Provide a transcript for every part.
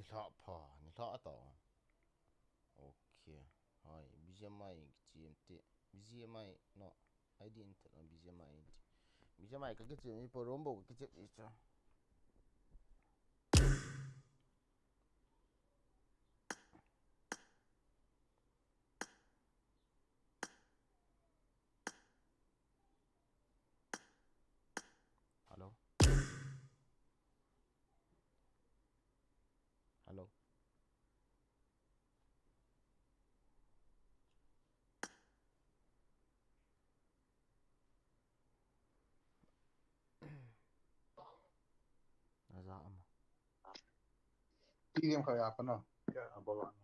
Ni thọ phò, ni thọ tàu. Okay. Hi, BGMI GMT. BGMI no. I didn't know BGMI. BGMI cái chuyện này por rombo cái chuyện này cho. Hello. Hello. Ra mà. Tí điểm khởi áp nó. Dạ, bỏ bạn.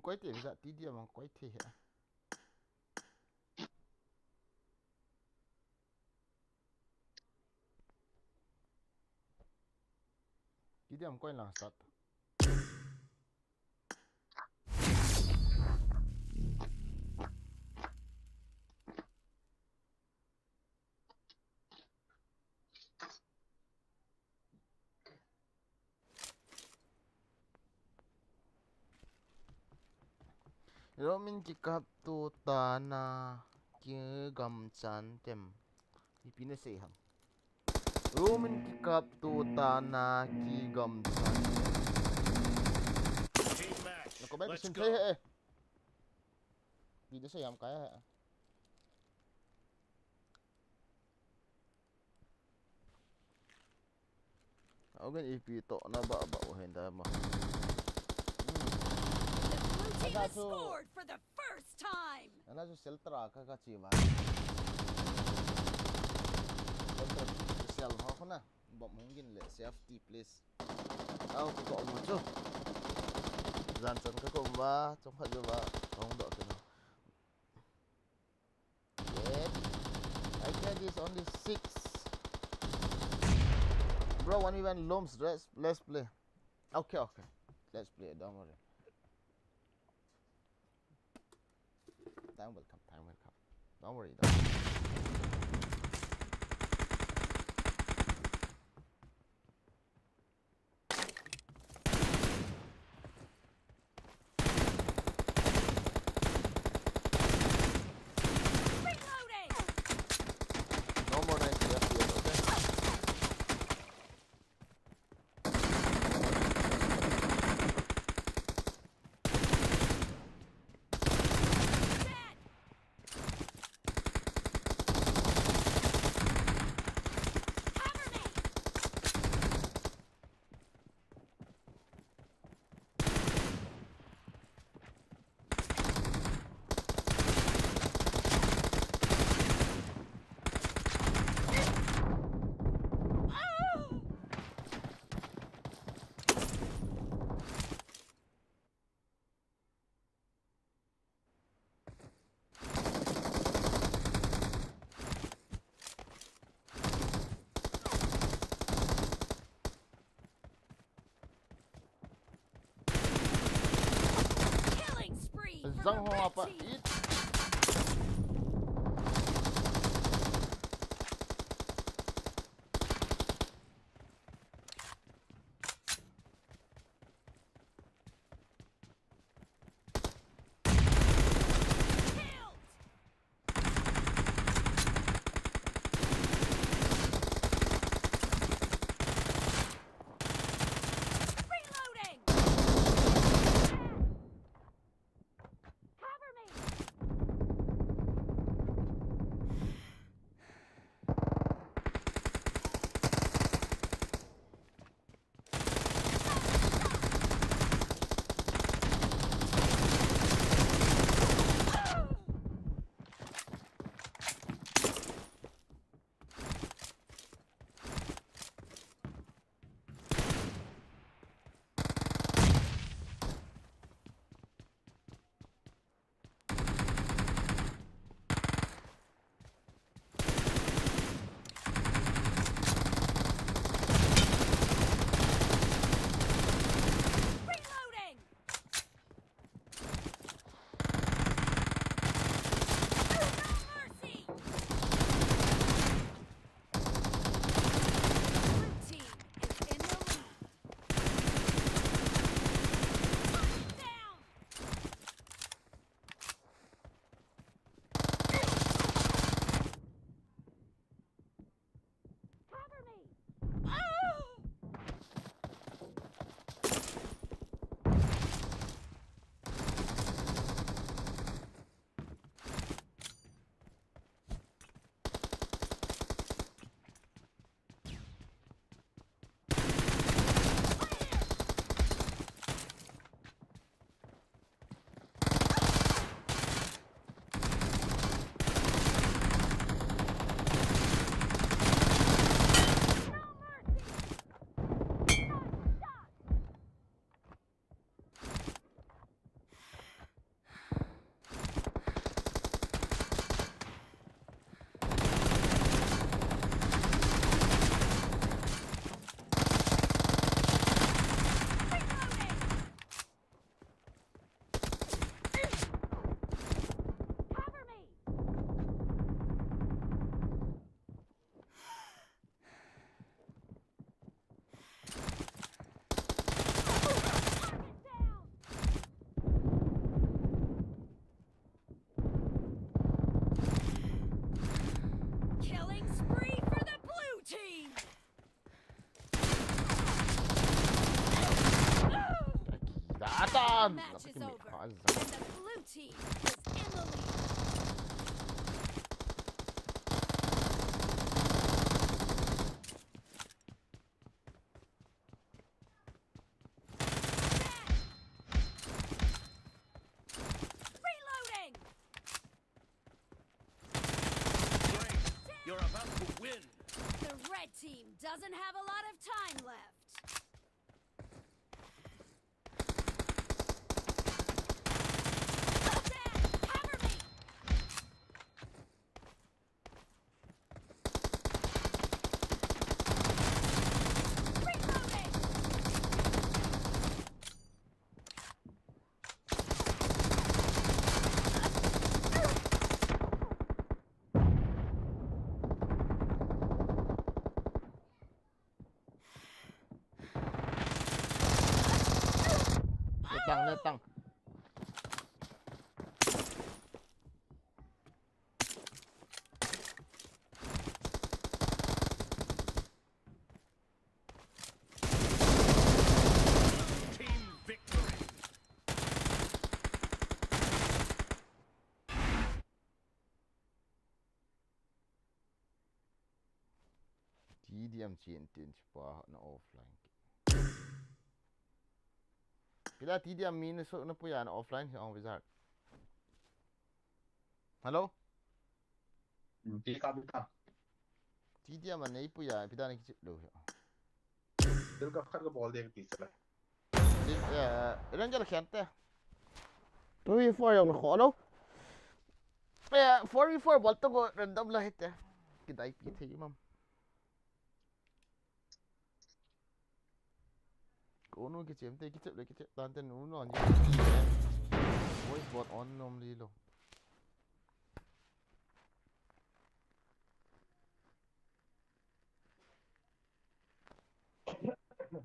Quay tiền ra tí điểm mà quay thế hả? Tí điểm quay là start. Rồi mình chỉ cặp tu ta na kia gầm chan tem. Đi pin sẽ ham. Rồi mình chỉ cặp tu ta na kia gầm chan. Nó có bé cái xin thế hệ. Pin sẽ ham cái hệ. Ako gan ipito na babauhin tayo mo. Team has scored for the first time. Ano sa seltra kakachiba. Seltra special mo ako na. Bom mungkin le safety please. Ako ko mo cho. Zansan ka ko ba? Trong ka ba? Kung do to. Yes. I can this only 6. Bro, when we went Loms, let's play. Okay. Let's play, don't worry. Time will come. Don't worry. Reloading. No more 90 FPS, okay? Dead. Cover me. Oh! Killing spree for Zang the ho red apa? team. Eat. Killed. Reloading. Cover me. Saan! Match is Nakakimik over. ka, And Azam. the blue team is in the lead. Reloading! Great. You're about to win. The red team doesn't have a lot of time left. Dad, cover me! Reloading! Datang. Team victory. TDM cientin pa na offline. Pila TDM minus na po yan offline ang wizard. Hello? Pika pika. TDM नहीं po yan. Pila na kichip lo. दिल का खर को ball देख तीसरा. Ilan dyan gente? 2v4 yung nakolo. 4v4 bolto ko random lahit Kita ikit ma'am. Kono kichip tanten uno anje. Voice bot on normally lo.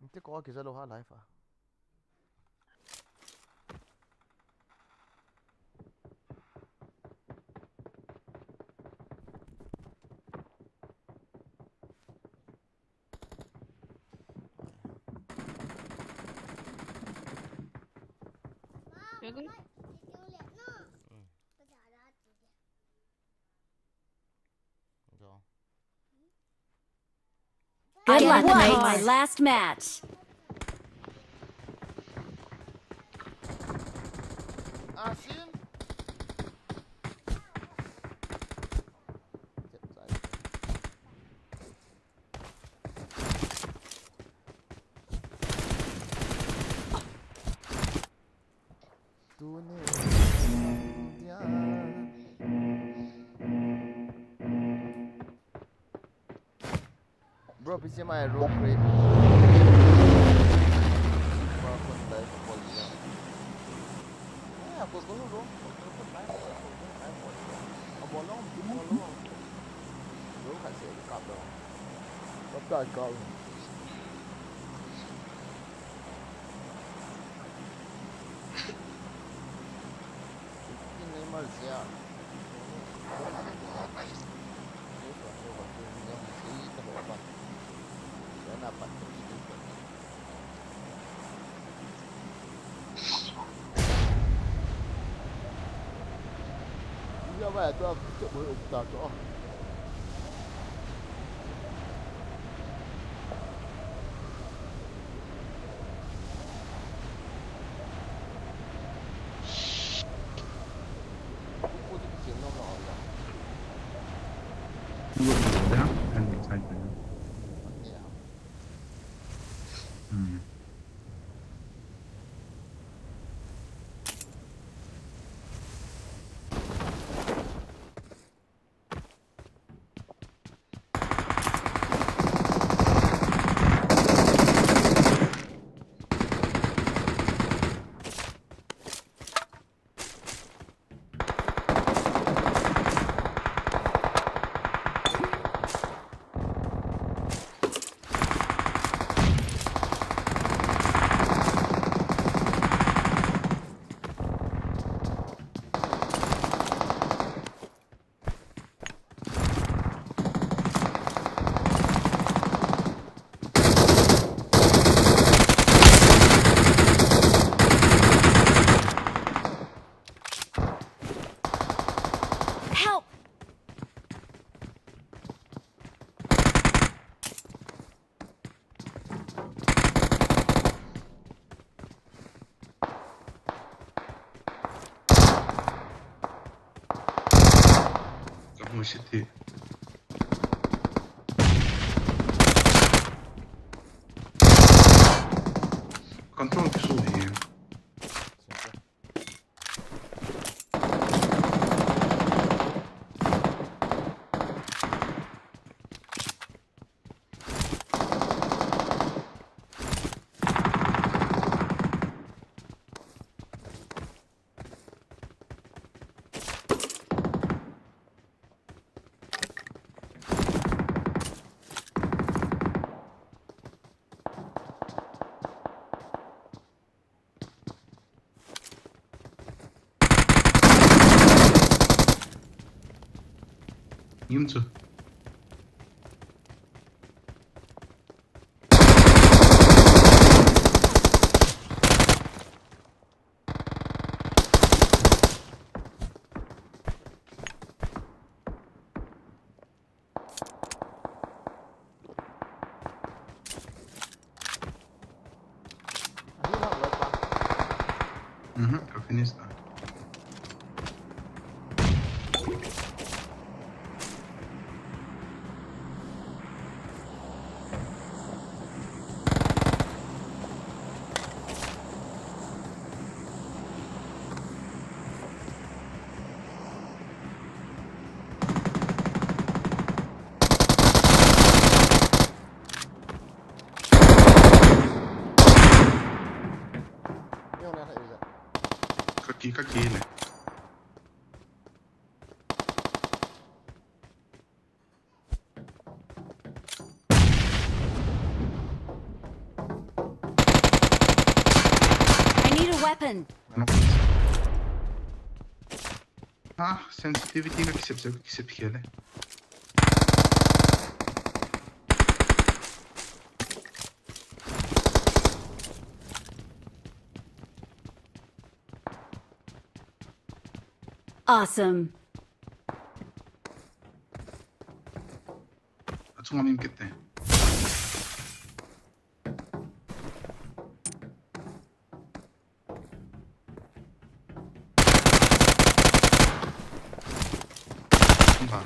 Inte ko kisa lo ha live Good I luck, won mate. my last match. Asim. Bro, PC my road rate. Aku dulu dong. Bolong, bolong. Bro, kasih cặp rồi. Bắt tay cặp. Ini Malaysia. Dapat Iya ba tu aku cek boleh ukta tu. Aku tu kecil nama Allah. dah kan saya. Ya. Oh shit, he. Control que subir. Nimцы. Как и не знаю. Какие или? I need a weapon. Sensitivity как хеле. Awesome. 총알 임겠대. 봐.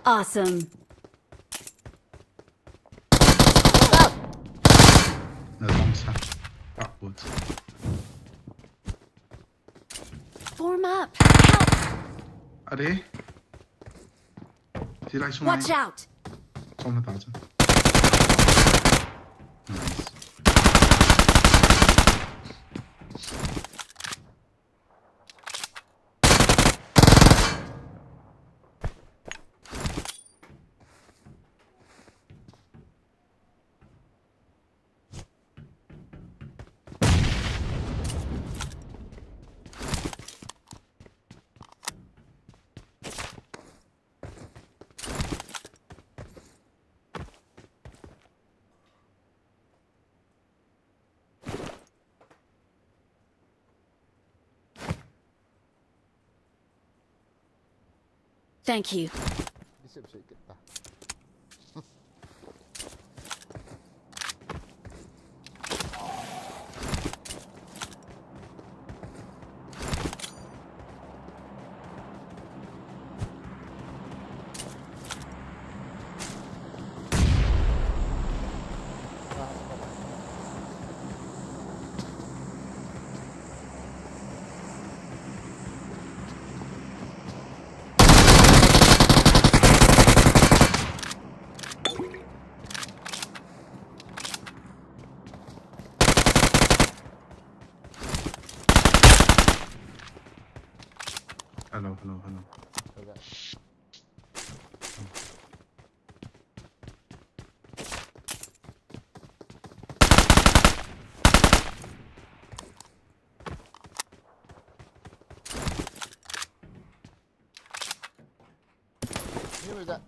Awesome. 나동사. 바꾸지. Form up. Help. 아래. 뒤라이 총알. Watch out. 총알 다져. 나이스. Thank you. Hello. Where is that?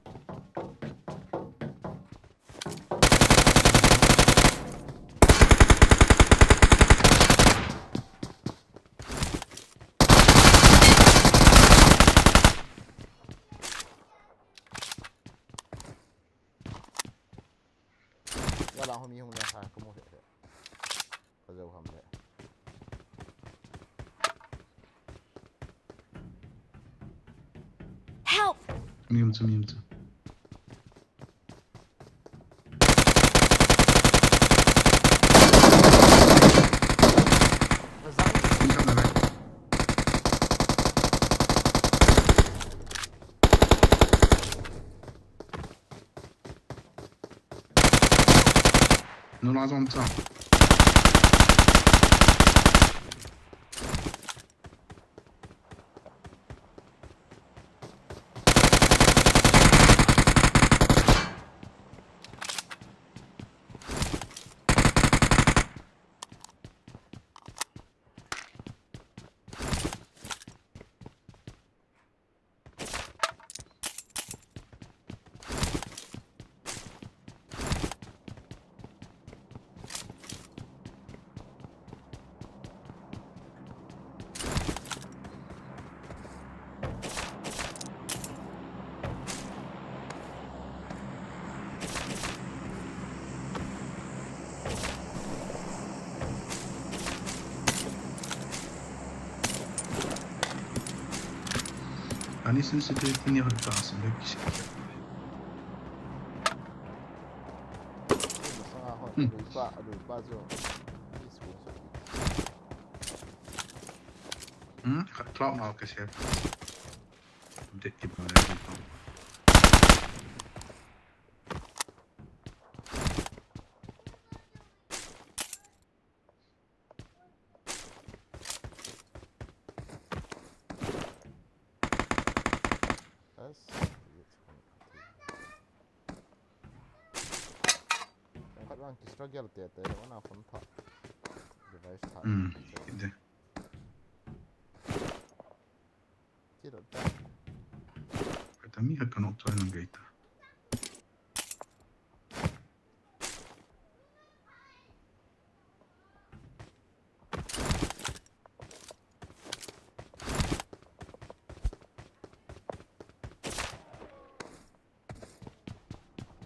มีห้องเนี่ยค่ะก็โมเถอะก็จะทำเลย Help! Między. Tingkat na lang. No lazą co? Ani sensitivity nie odpasy, jakiś klart mal kasi. Dit gibi böyle. struggle te te wana phone tha device tha Gide. tiro ta Kata mi hakka nokta ng gate.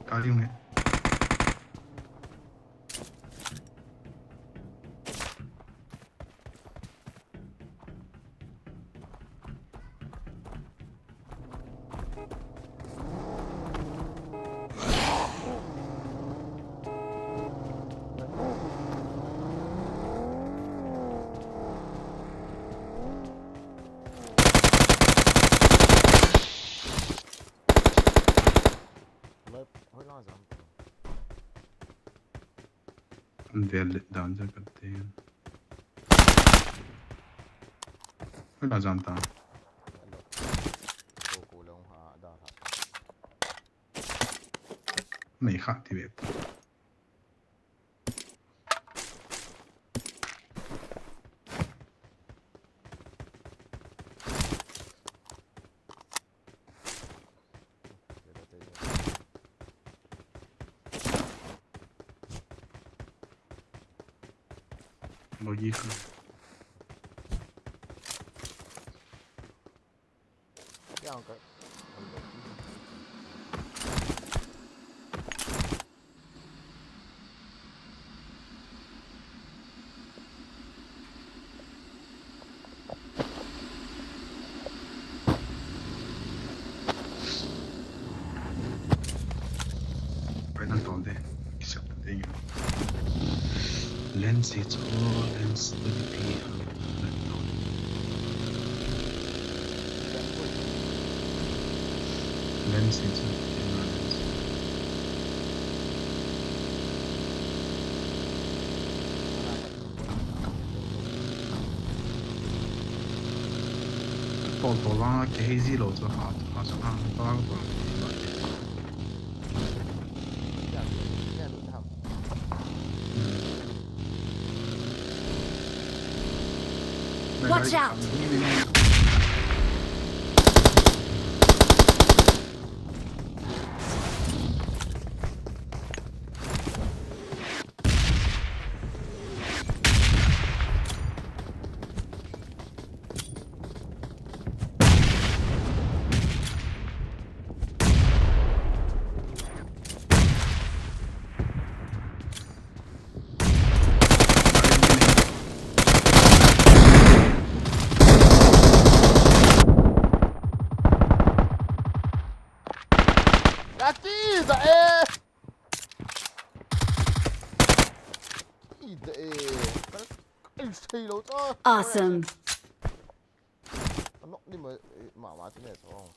Kali mo. Väldigt dansa करते हैं मैं जानता हूँ नहीं खाती वे Logika. Ja, okay. Redan dolde. Except det är lens it's all lens stability. Lens it's Poltolan hazy loads of hot. Alltså han bara Watch out! Ida eh! Ida eh! Ay, silo to! Awesome. Nó đi mà thế này sao?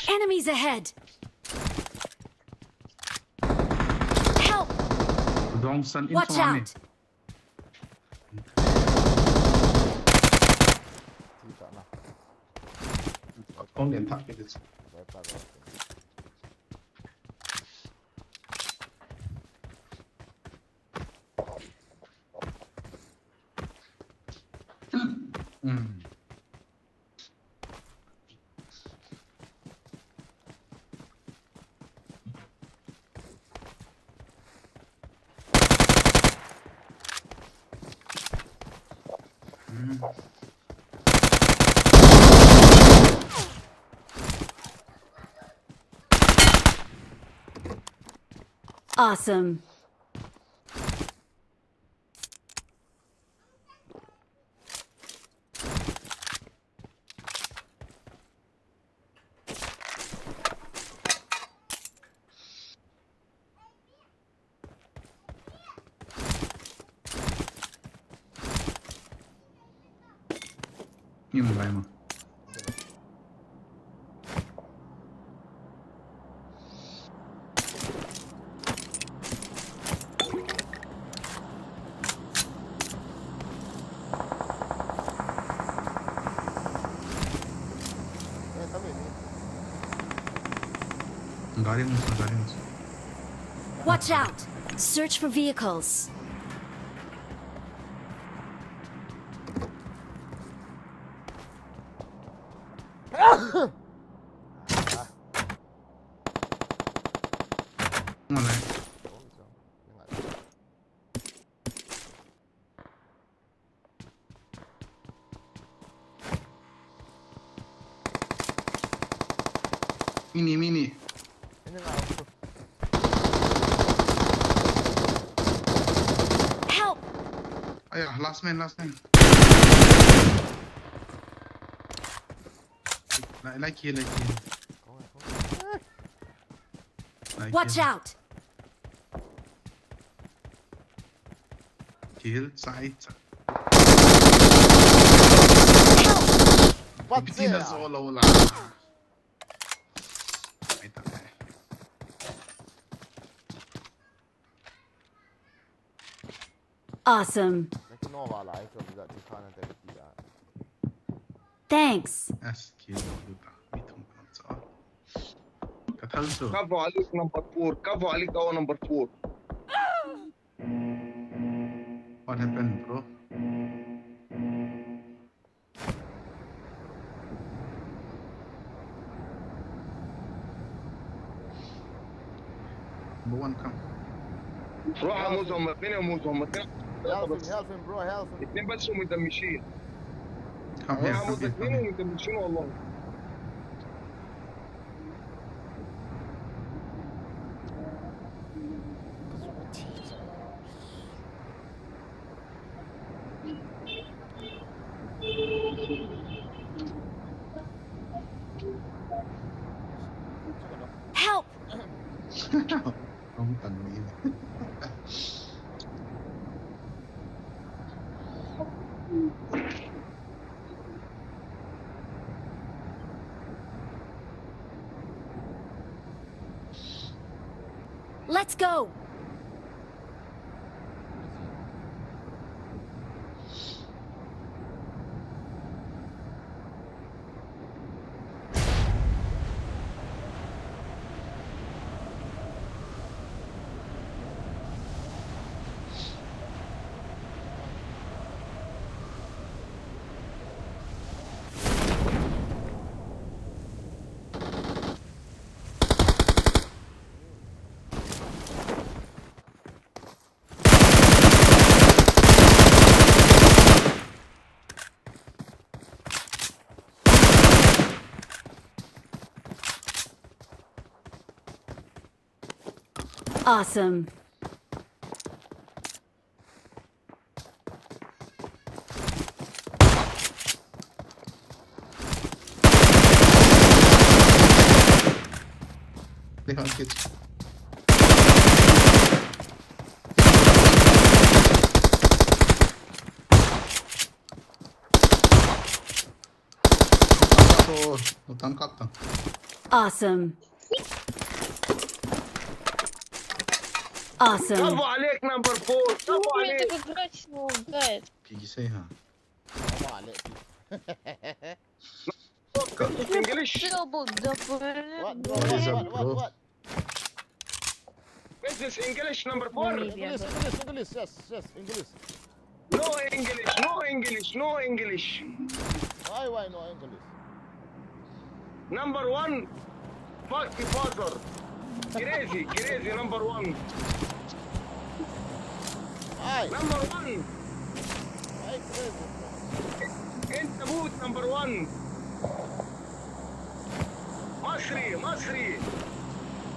Enemies ahead. Help! Wrong sun in Watch front out. Con điện thoại cái gì? Awesome. Nhưng mà vậy mà. Galing mo sa. Watch out. Search for vehicles. Wala. Mini. Help! Ayah, last man. Like here. Watch out! Kill, side. What's Bitin na it? solo lang. Ay, tayo. Awesome. Thanks. Yes, kill. Bitong pa lang sa Katalso. Cover عليك number 4. Cover عليك أو number 4. What happened, bro? Number 1, come. روح اموتهم اثنين اموتهم Help him bro, help him. اثنين بس ومدمشين Come here, روح come اموت here, come اثنين here. ومدمشين والله Help! Không cần nghĩ. Let's go! Awesome. Lihat kids. Tangkap tang. Awesome. Awesome. كفو عليك نمبر 4 كفو عليك. Pigi say ha. Apa alik? English. What? Is this English number 4? English. Yes, English. No English, no English, no English. Why no English? Number 1, fuck the father. Crazy, number 1. Why? Number 1. Why crazy? انت موت number 1. مصري.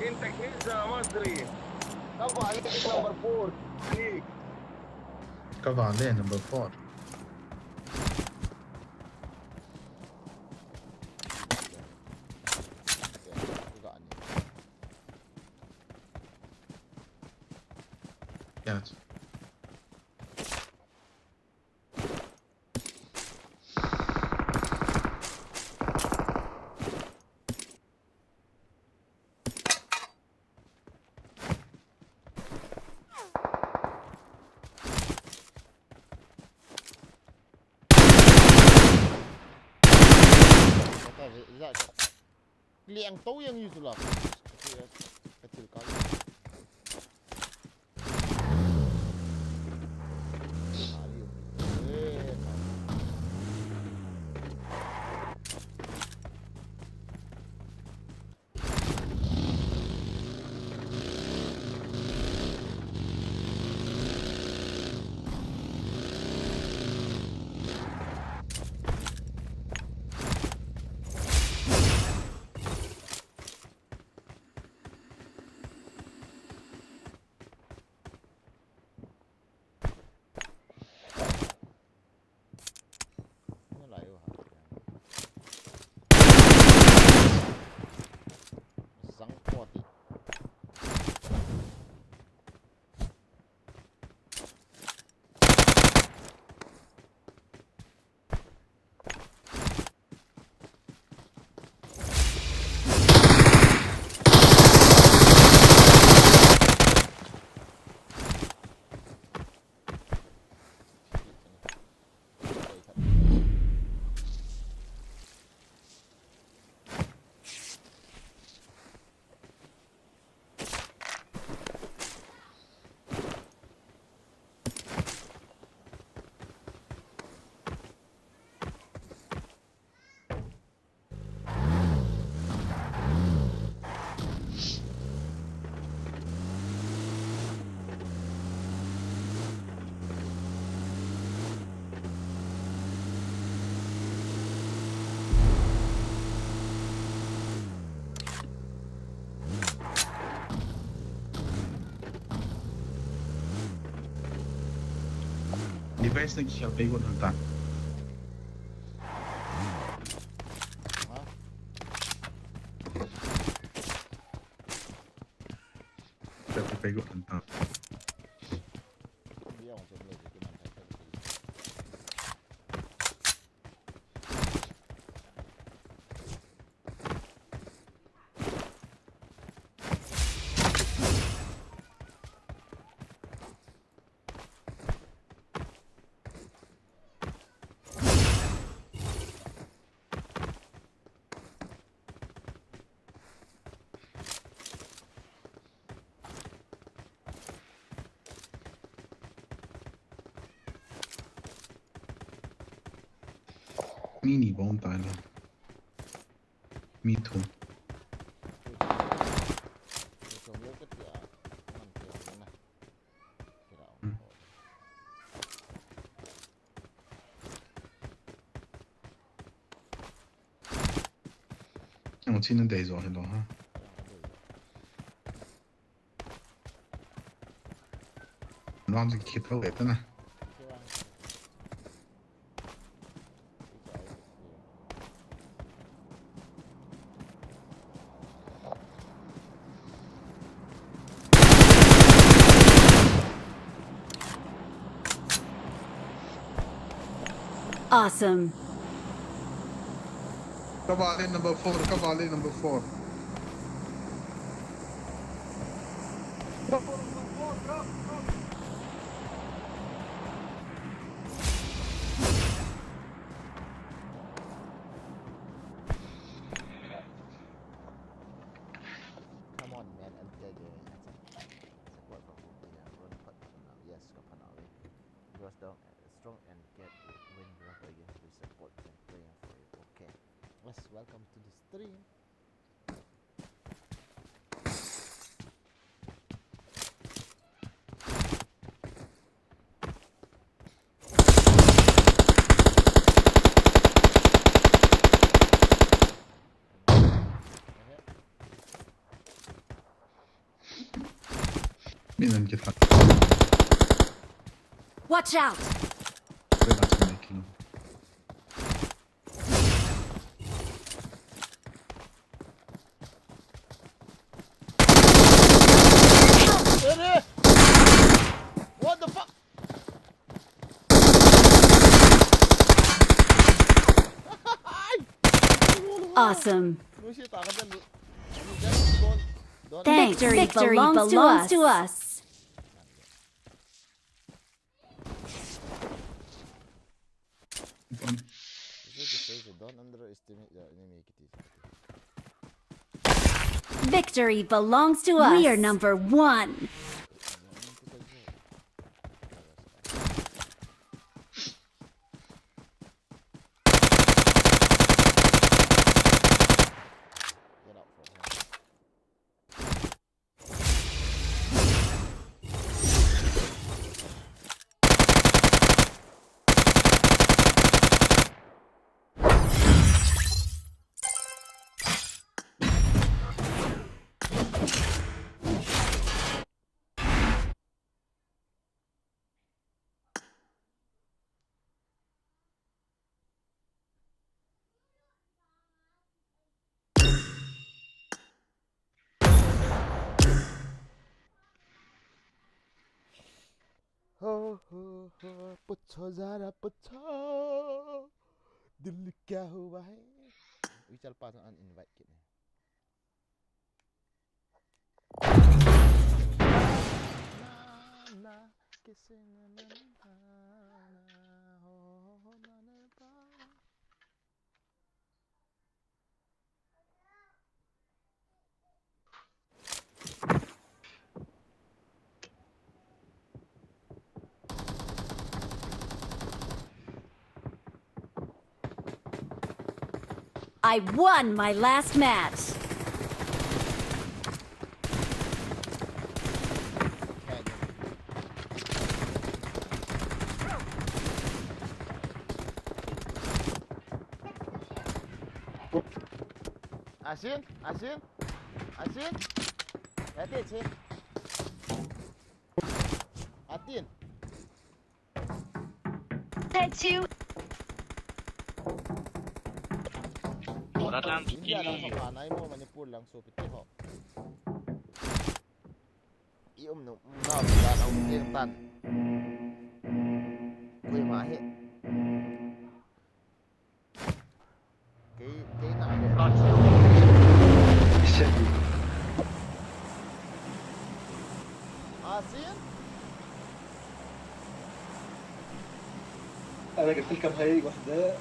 انت كنيسة مصري. كفو عليك number 4. عليك. Cover عليه number 4. Yes. Liang tahu yang you sulap. Kecil kali. Device na siya pego ng tank. Siya pego ng tank. Mini bomb tayo lang. Me too.我知道地咗喺度哈。Long to keep away, then. Chưa ăn. Awesome. Cavalry number 4, Cavalry number 4. Come on, man. Anh chơi về support from Hootie and run cut now. Yes, got pan away. Goes down strong and get win brother against the support and praying for you. Okay. Yes, welcome to the stream. Minun get hot. Watch out! Very much making. What the fuck? Awesome. Thanks. Victory belongs to us. Don't underestimate the enemy. Victory belongs to us. We are number 1. Get out from here. हो पूछो जरा पूछो दिल क्या हुआ है we shall pass on invite kit na na kisse na na na ho na na pa I won my last match. Asin, Asin, Asin, Atin sih, Atin. Head to. Hindi lang sa kanay mo, manipur lang supit ko. No, wala na yung tan. Kuy mahi. Kay na ako. Asin? انا قلت لكم هاي وحده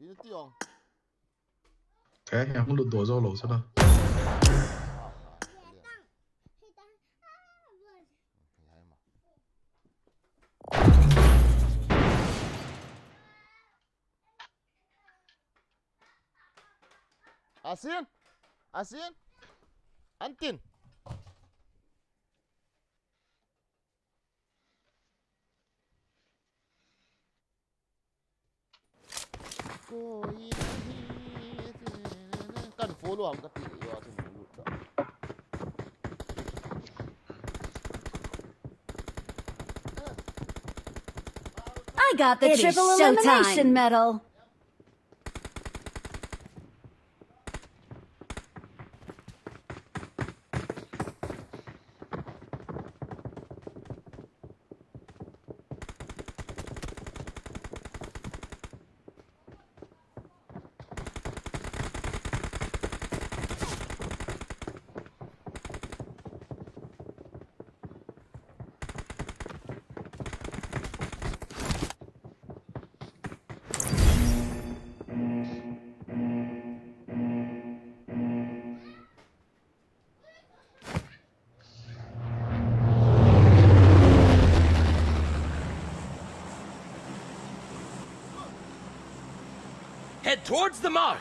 Dito tiyong. Thế em không được đổ dâu lẩu sao đâu. Asin, asin, antin. Kan follow ang kati yo asin mulut. I got the triple elimination medal. Head towards the mark.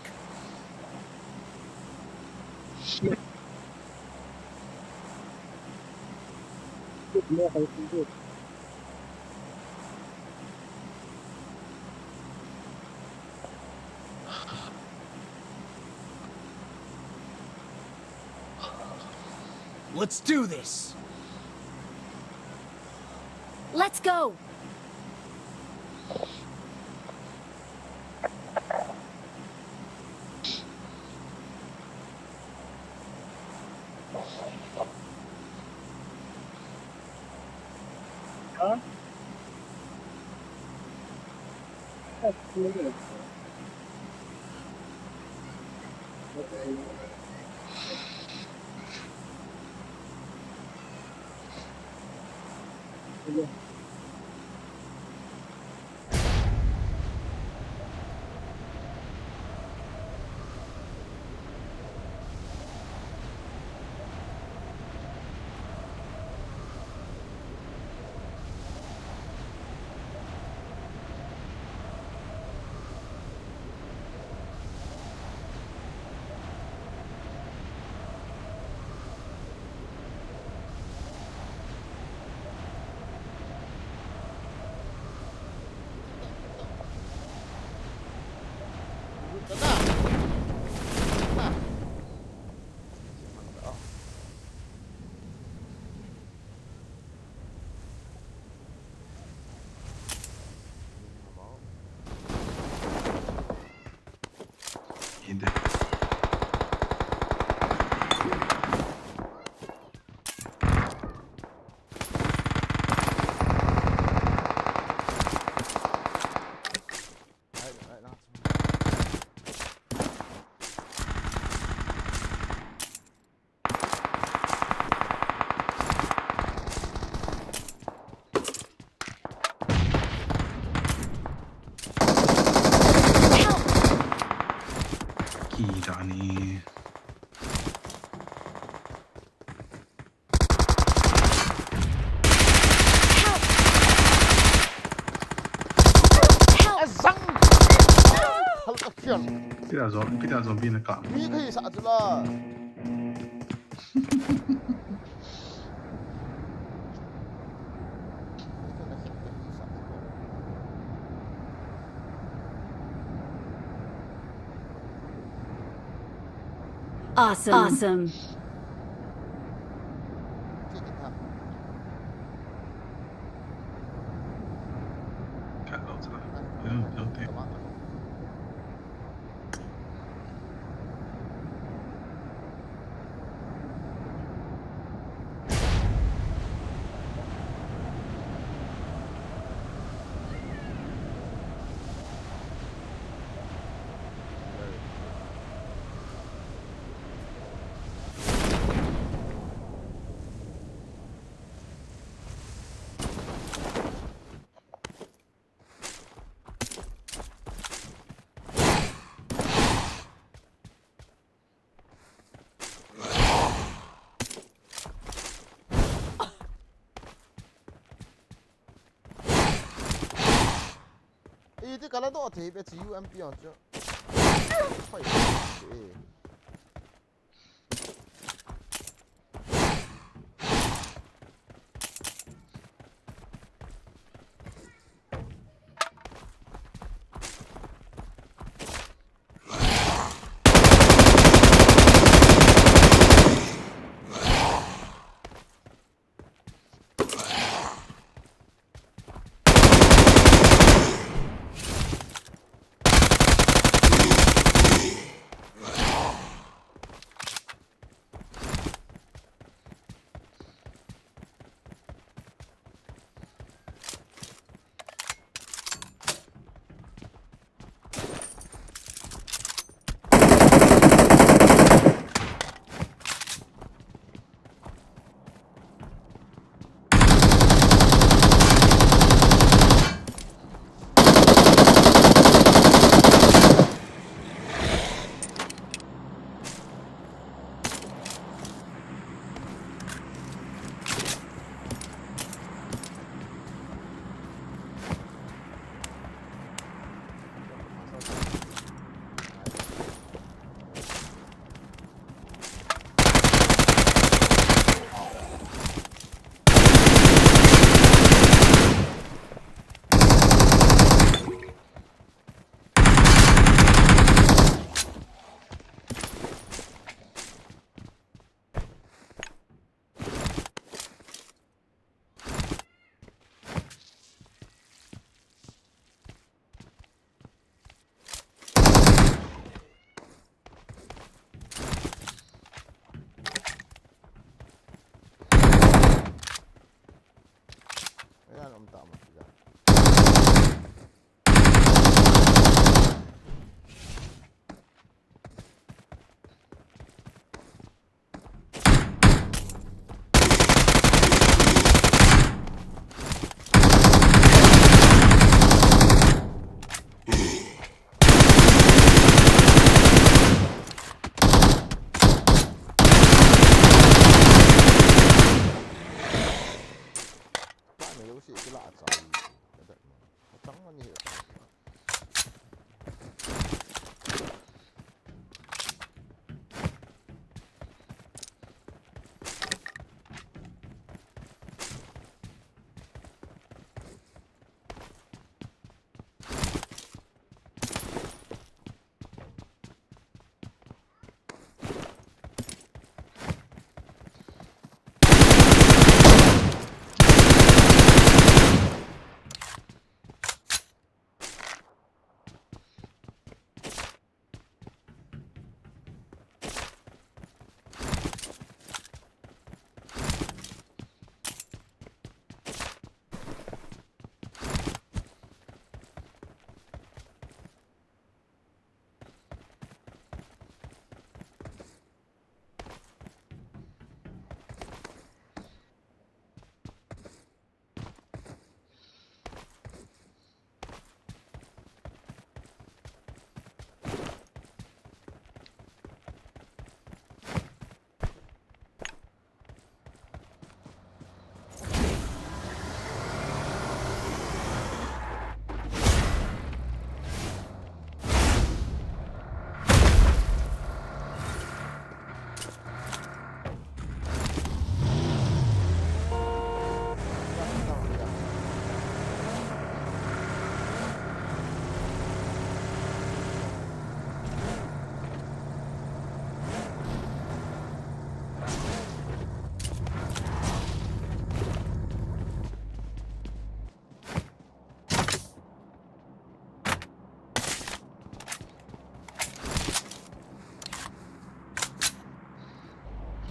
Let's do this. Let's go. Hindi. Gila nih. Azang. Hal action. Kita zombie na ka. Mi kaya sa atula. Awesome. Awesome. Cut out lah. Jauh teh. Itu kalau tu otak, biar UMP aja. om tak masuk dah. cái lạ trời cái đợt này nó trắng nó như vậy.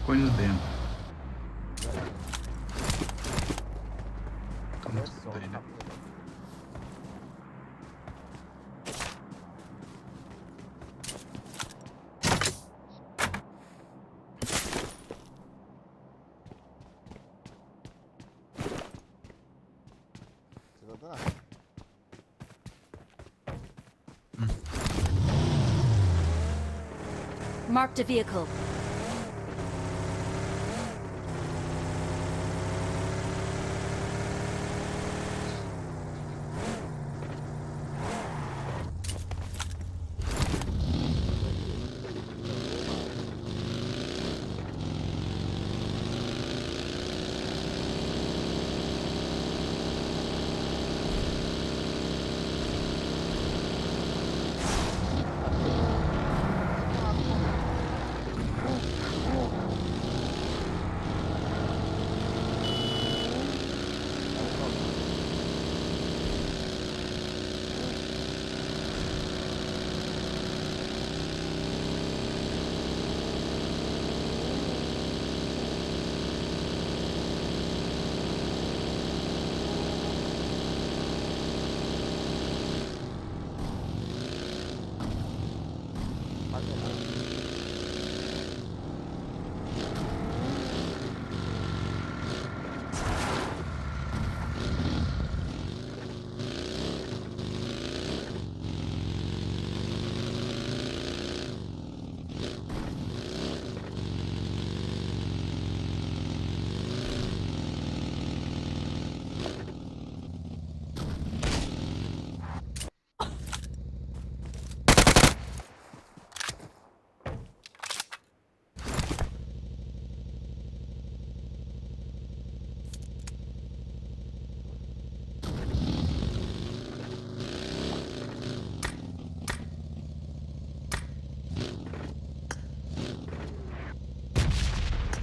Coisas dentro. Como Yes, so dele. Sudah dah. Marked a vehicle.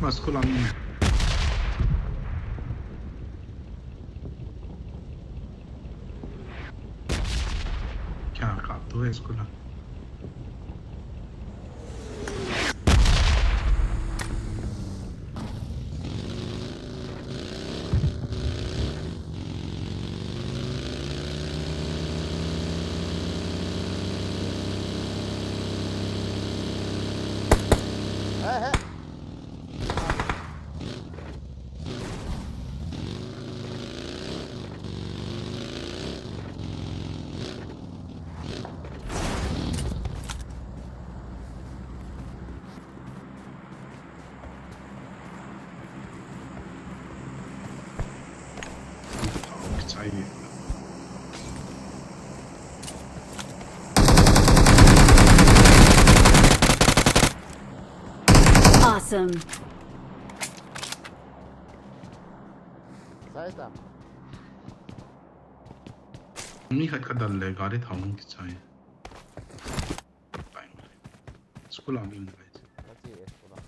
Masuk angin. क्या खाते हो इसको ना Awesome. Sai tam. Ni khách cái đàn lệ gari tháo cái trái. School am in right. That's it. Hold on.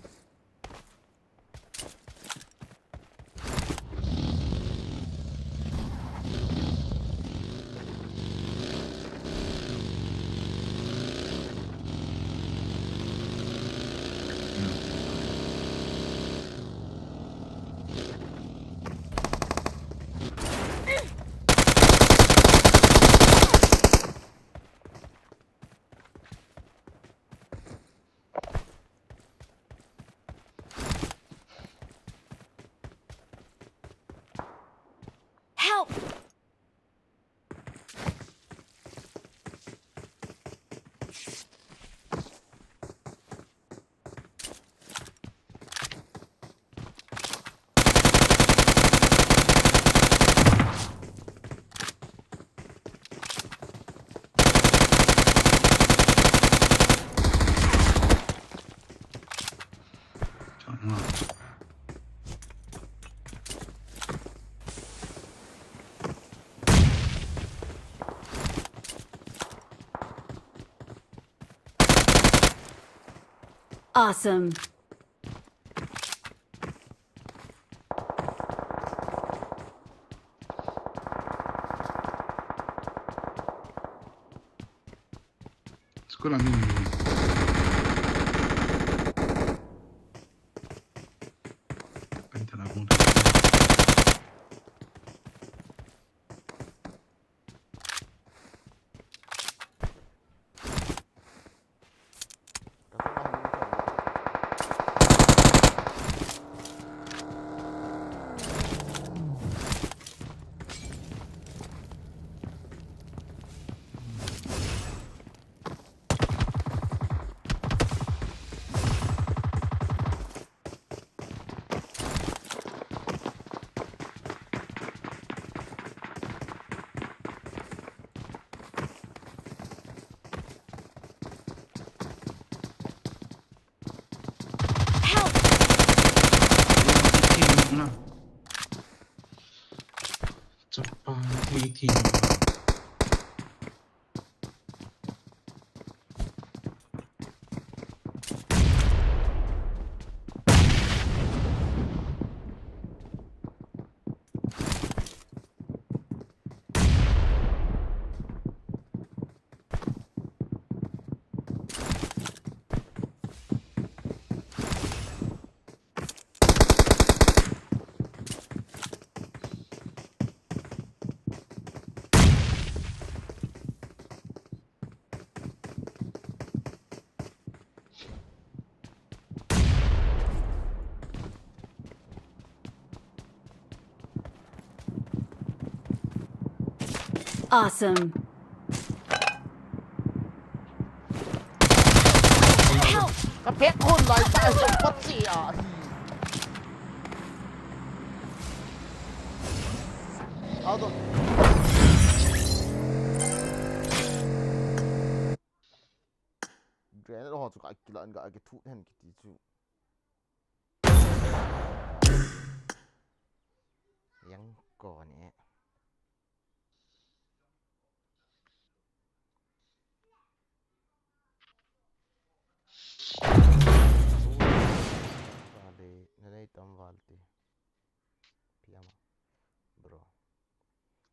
Help! Awesome. School am in. Pentana punta. Chapati. Awesome. Help! กระเพาะคนลอยตายสมพัดเสียเอาตัวเดี๋ยวเราหอจุกไอ้กิลันกับไอ้ทุเห็นกี่ทีจูยังก่อนเนี่ยEdam Nah Piyama bro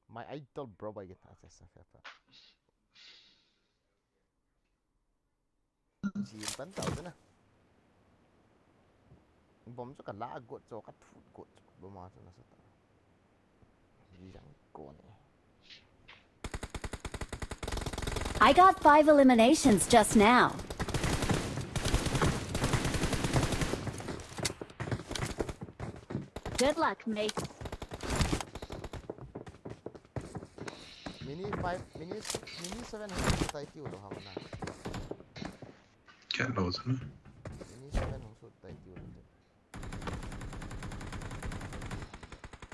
my idol bro by get access fa chỉ tấn tàu thế này bom cho cả lá gột cho các thủ gột bom mà cho nó sẽ gì chẳng còn I got 5 eliminations just now. Good luck, mate. mini 700 tay tiêu đồ hả nào Get loads, huh? mini 700 tay tiêu đồ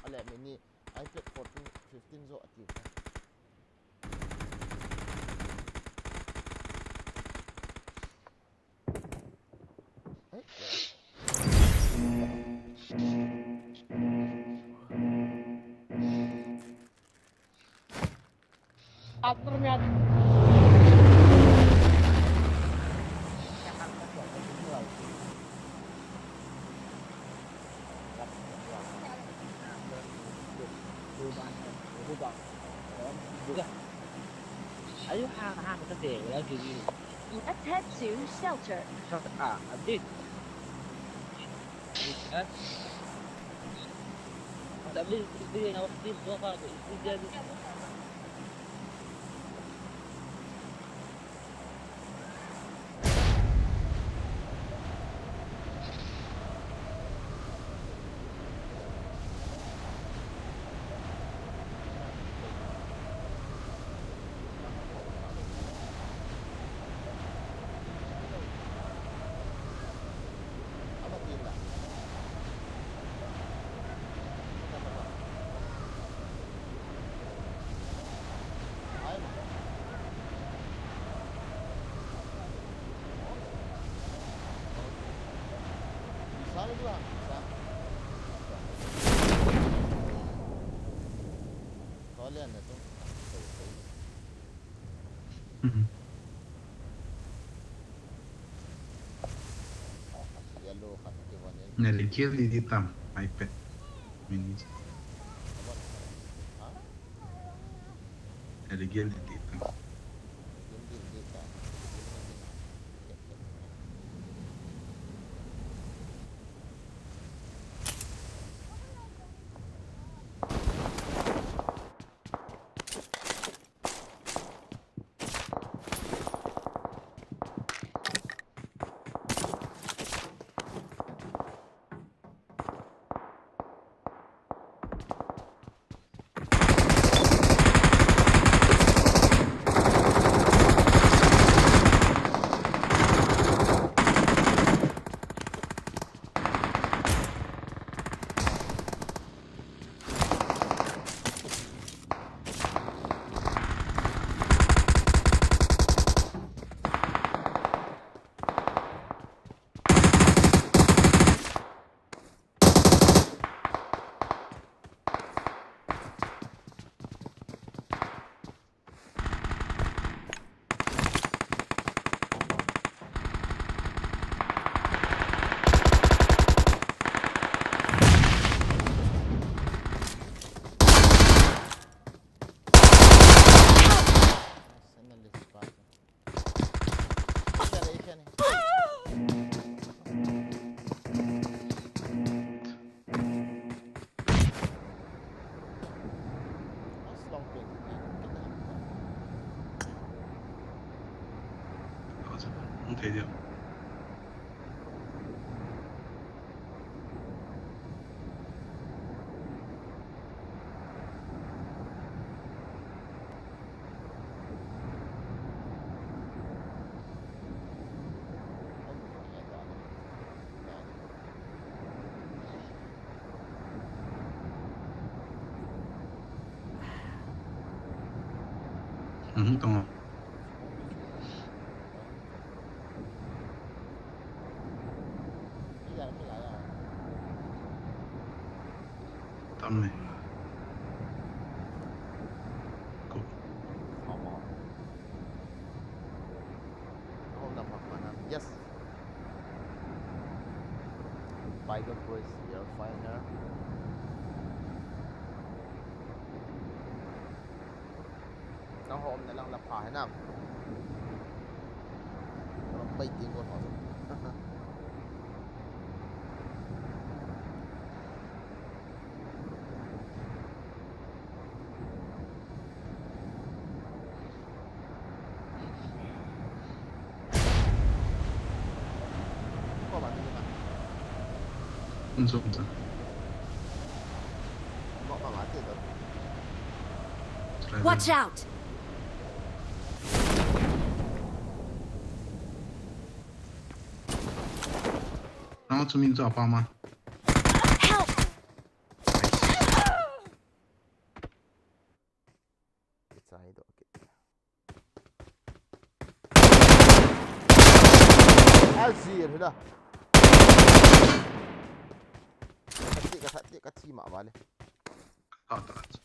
à lẽ mini iPad 14 15 zo active ha ấy Aturnya ayo hang cái tiền đó kìa Head to shelter. Abdin tapi itu yang harus dibuat itu jadi apa tin lah ai mà bisa lagi bang bisa kalian itu yellow kaki one Nell'Ikea di Edam iPad mini. hah Nell'Ikea di Edam. game data Sen lite sparken. Gick han. That's long thing. Cosa? Non credo. Tama. Bây giờ nó lại rồi. Tama. Cool. Không bỏ. Không đập mặt mà nè. Yes. Tiger Brace here, finer. Nó hôm nay lang lập phải nè. Nó bay tiếng con họ. Có bạn gì mà. Non so cosa. Bỏ vào mã tiền rồi. Watch out!然后村民找爸妈。Help! Azir dah. Ketik kecil mak balik. Tak.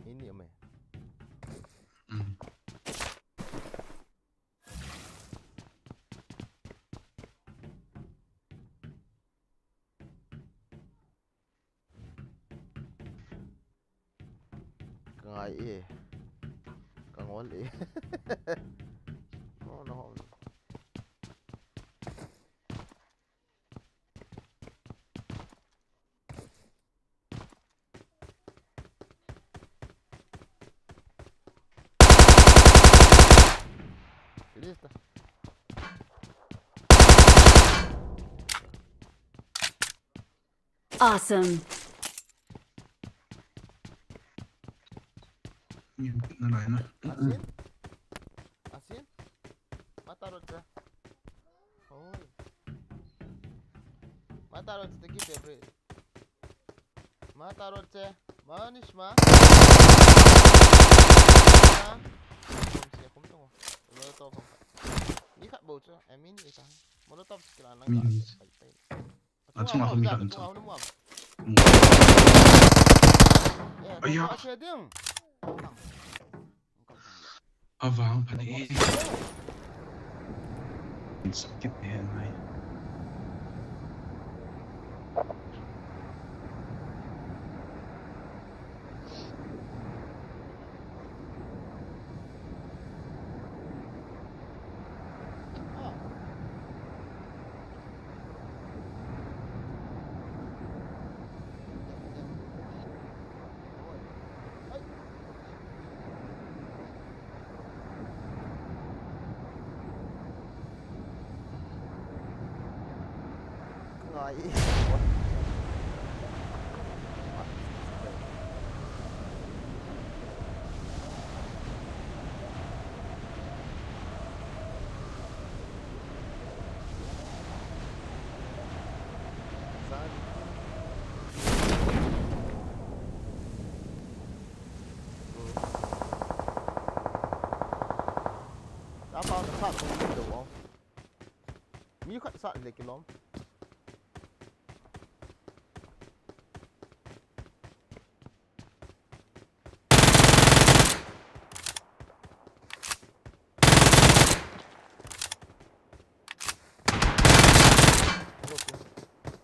Ini apa? Kang ai Kang ol no. Listo. Awesome. Nyempit na lain na. Asin? Matarot ka? Hoy. Matarot sa tagi, favorite. Matarot sa Manish ma. Kom tunggu. Molotov. Ikat bau tu. Amin ikat. Molotov sekarang nak. Cuma aku minta untuk. Ayah. Avang pati. Sakit yan ay. Ngai. Đã bao được sát không đủ không? Miếng khát sát để cái lắm.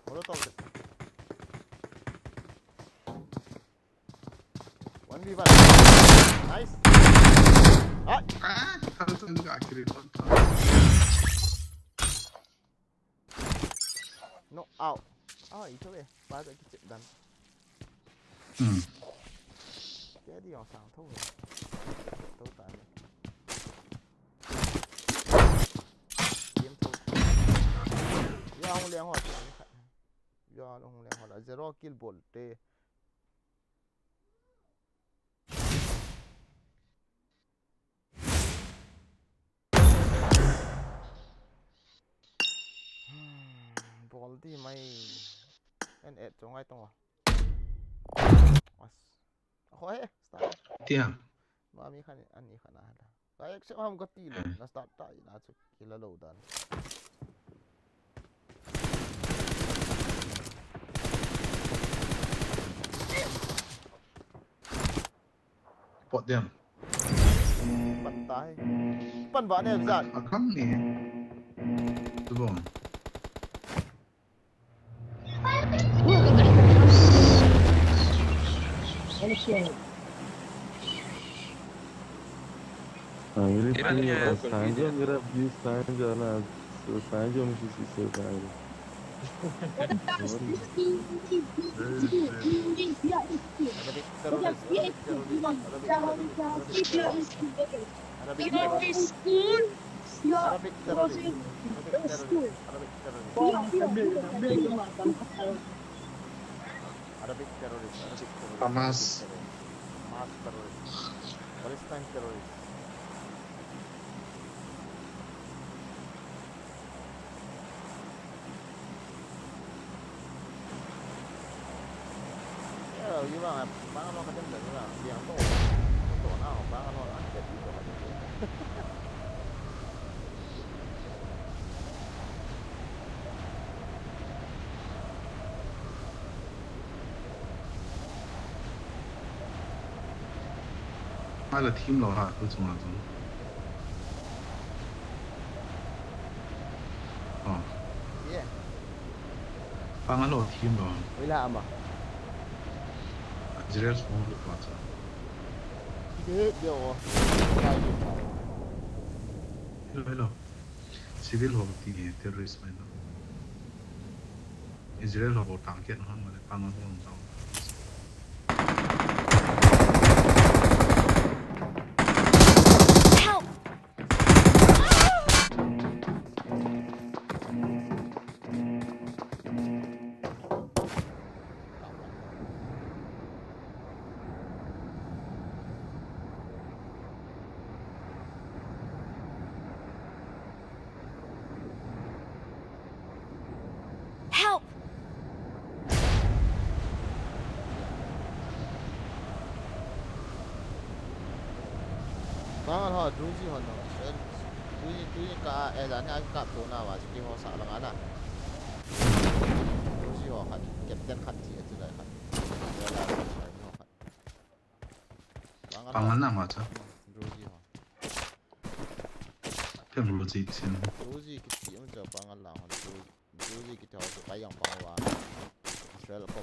Molotov. 1v1. Nice. Kalau tu enggak akhirnya kontak. Knock out. Itu ba cái trận đánh. Cái đi vào sàng thôi. Tấu tại này. Kiếm thôi. Do không liên hoạt. Do không liên hoạt là 0 kill ball tê. Ball thì mày en et trong ai tông à? Khói, start. Tiang. Mami kan ani kan ada. Kayak saya ham gati lo, na start tak na cuk kila lo dan. Pot tiang. Pantai. Pan ba ne zat. Akam ni. Tu bom. Ele tinha Sanjo ngira bi Sanjo na Sanjo msisi Sanjo. Arabic terrorist. Arabic terrorist. Arabic terrorist. Hamas. Mass terrorist. Palestine terrorist. Ya, juga bang lo macam dah lah. Dia tu, tu nah, bang lo angkat itu macam tu. Ada team lo ha, tu cuma tu. Oh, Ya, pangan lo team lo. bila ama. Israel semua lo baca. Dia oh. Hello. Civil ho ti terrorist mai lo. Israel ho target han ma pangan lo tao. Help! Help! Bang lo druzi ho no. Druzi ka dah ni aku kat tu na wa siki ho sa lang ana. Druzi ho kan captain kan ti tu dah kan. Pangan na baca. Druzi ho. Tem lo ji sin. Druzi kita macam pangan lah. Druzi kita ho payang pangwa. Israel ko.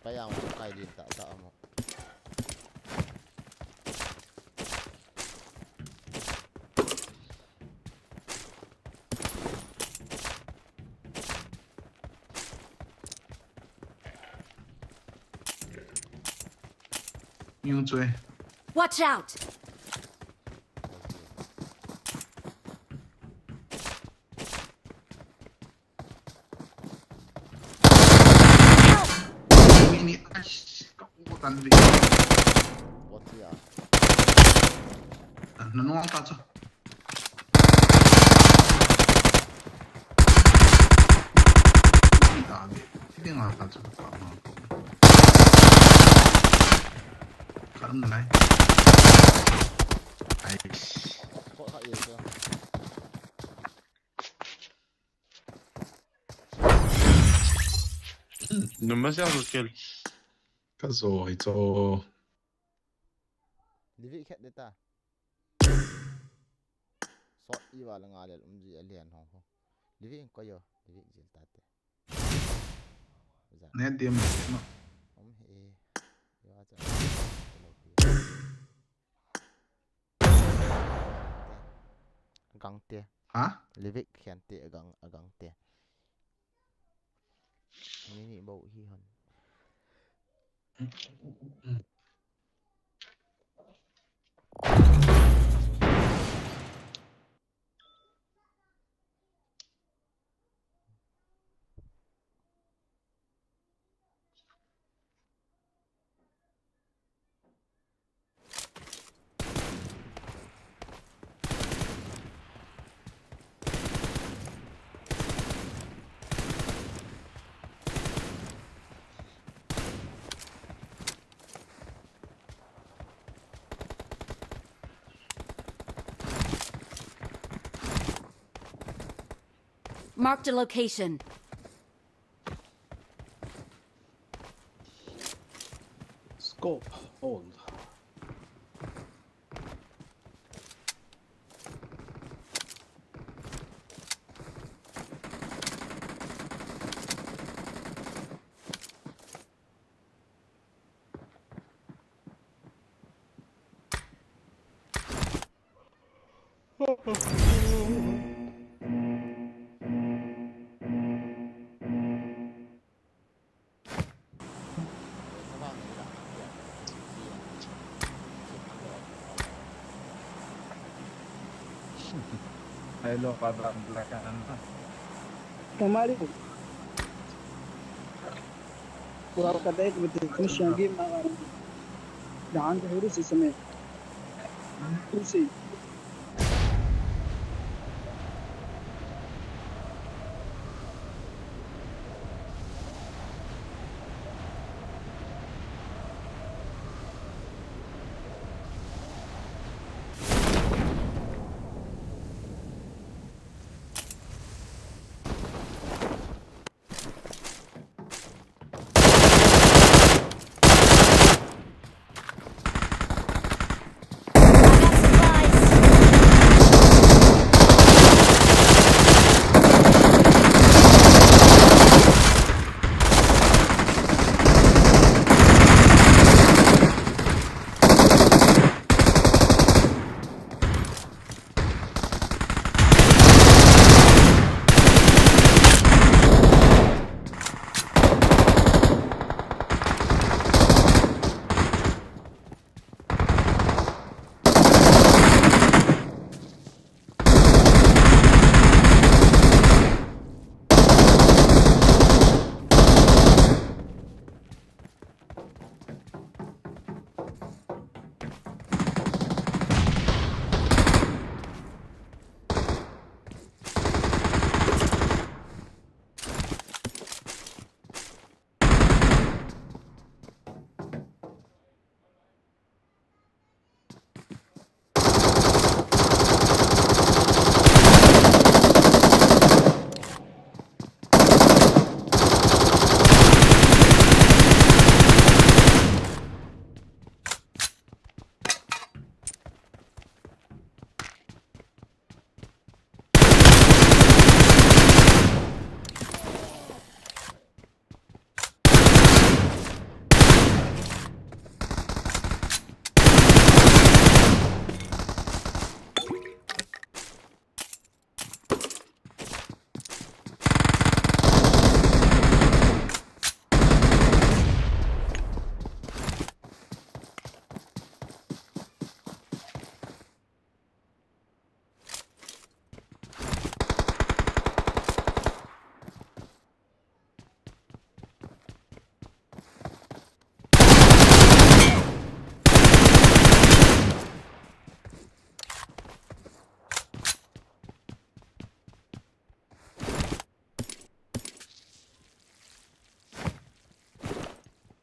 Payang kai din tak mo. Yung追 Watch out! ini ash kau tan vi. What ya? Nanu ta cho. Ta vi. Ti ngah ta cho ta ma ko. Karam lai. Aish. Kok hak ye ke? Nummer siapa skill? Kazo itu Livik kat data. So iwa lang alal alien ho. Livik ko yo. Livik jil tate. net dia no. He. Yo aja. Agang te. Hah? Livik kian te agang te. Ini bau hi han. Marked a location. Scope, hold. lo قدم belakang. كمالي وكذلك بتمشي جيم ده عنده روسي سمين روسي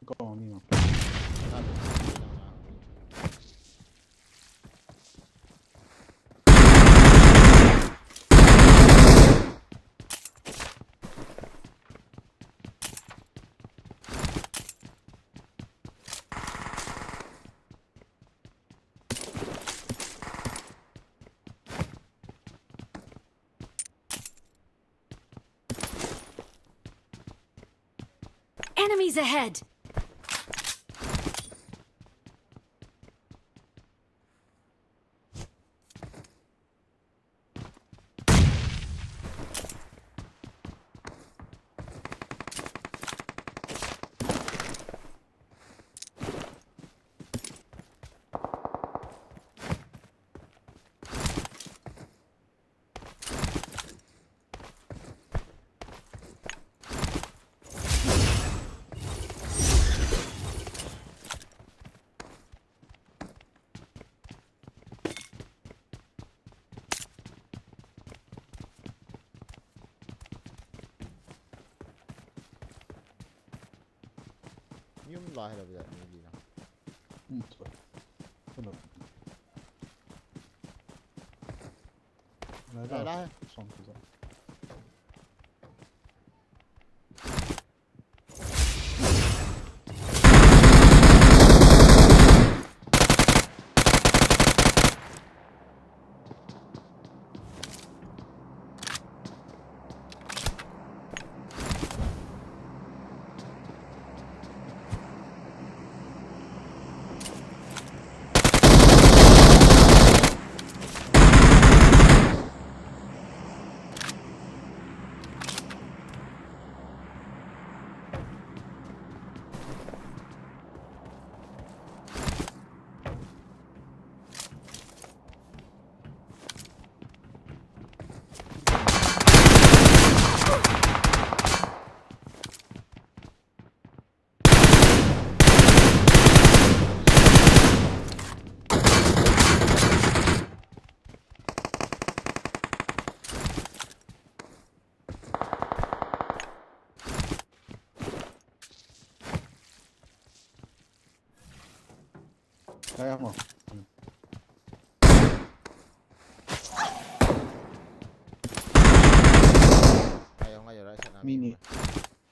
Go on, you. Enemies ahead! يوم الله لا بدأ نجينا لا لا صمت ذا Kaya mo. Ayaw ngayon, right? Sa namin. Mini.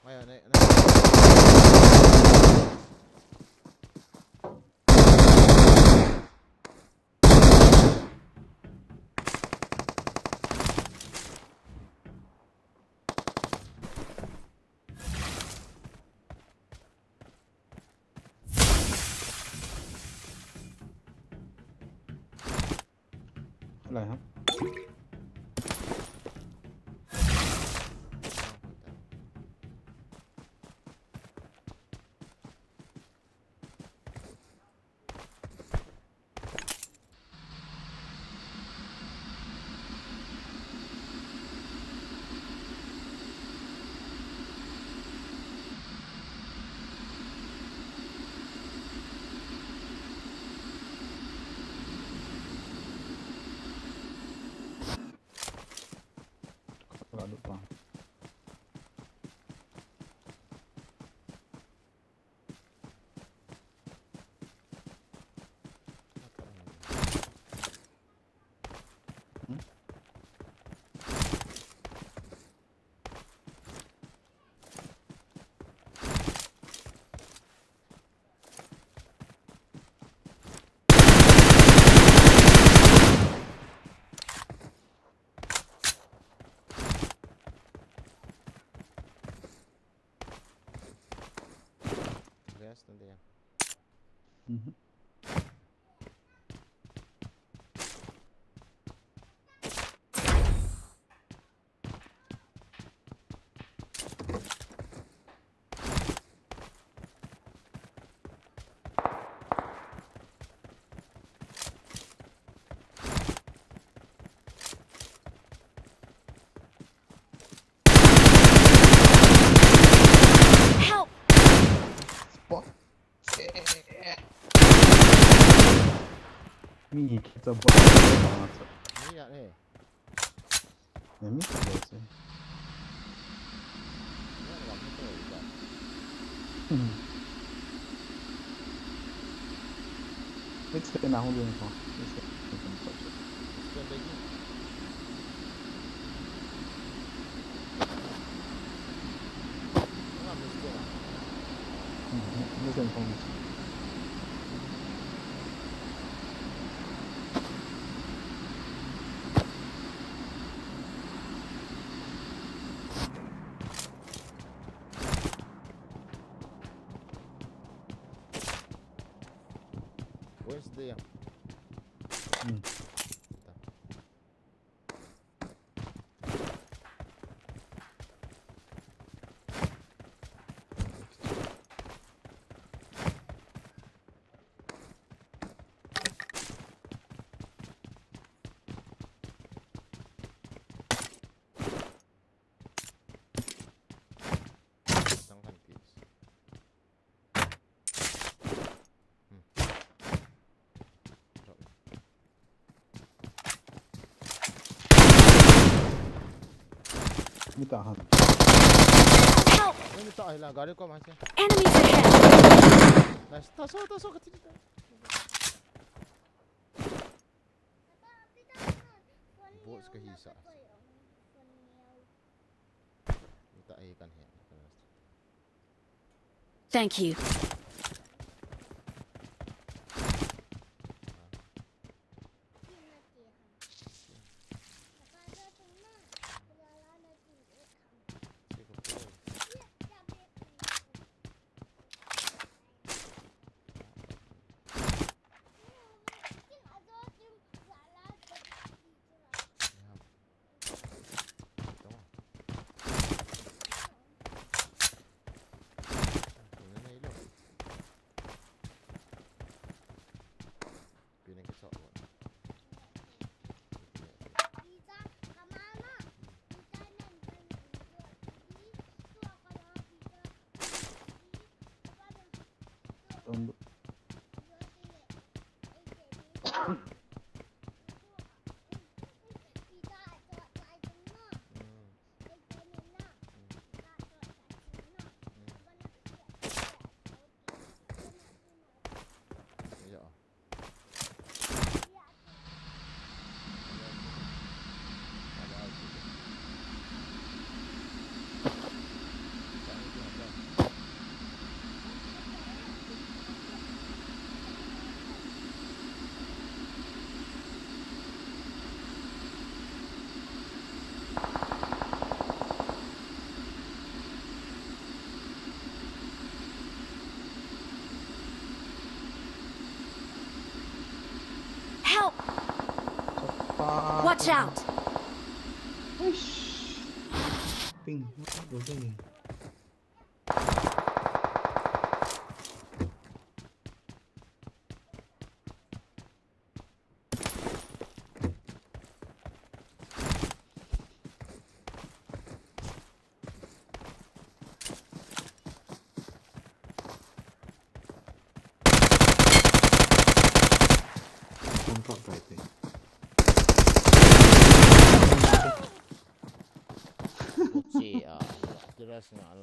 Ngayon, na. Wala ha? Wala pa. Yes, nandiyan. Help! Spot. Mini kita buat apa? Ini ya ni. Mimi tak boleh sih. Ini ada waktu tu juga. It's been a whole new one. Sekian lagi. Mana mesti lah. This information. Where's the? Tangkan please. Drop. Ni tahan. Help! Ini tak hilang. Gari kau macam. Enemies ahead! Nice. Tasuk ke sini. Bos ke hisap. Minta air kan ya. Thank you. Tunduk. Ya. Watch out! ปิ้งดูได้ยิง คนก็ไปสิ Kecil ah. Jelas ngal.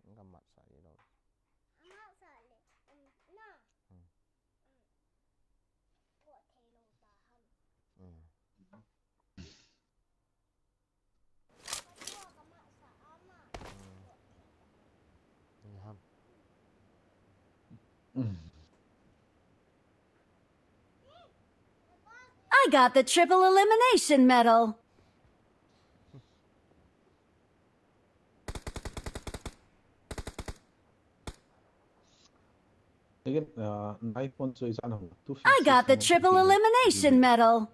Enggak mat saya dong. Ham. I got the triple elimination medal. Again, iPhone so is ano, I got the triple elimination medal.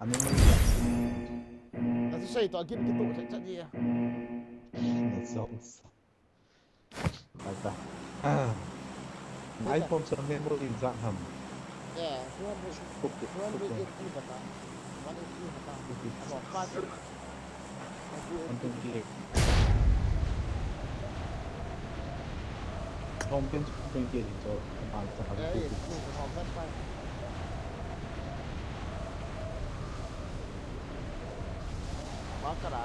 Ano mo Kasi siya ito agin gitu sa dia. sounds. Ata. iPhone sa memory zaham. Ya, tuan beri itu kata. Mana itu kata. Apa tu? Untuk klik. Homepage pun klik itu. Apa Ya, itu komen pak. Makara.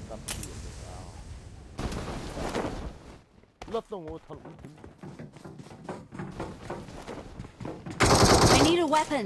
Tapi lớp đồng hồ thật. I need a weapon.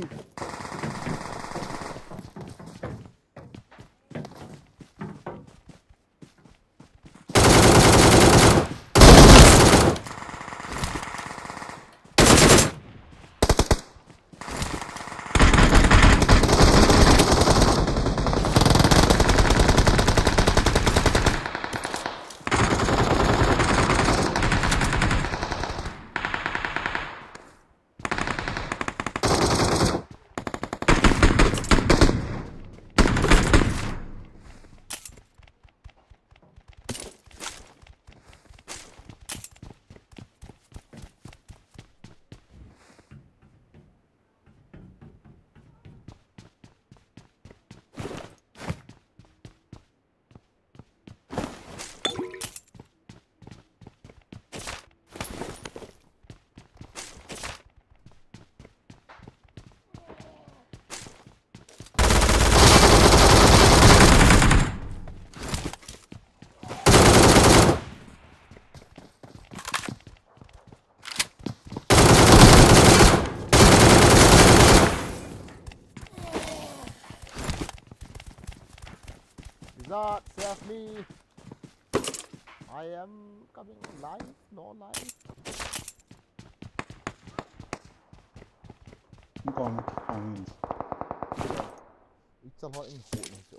Zot, save me. I am coming live, no live. ก่อนฟัง It's a lot in holen so.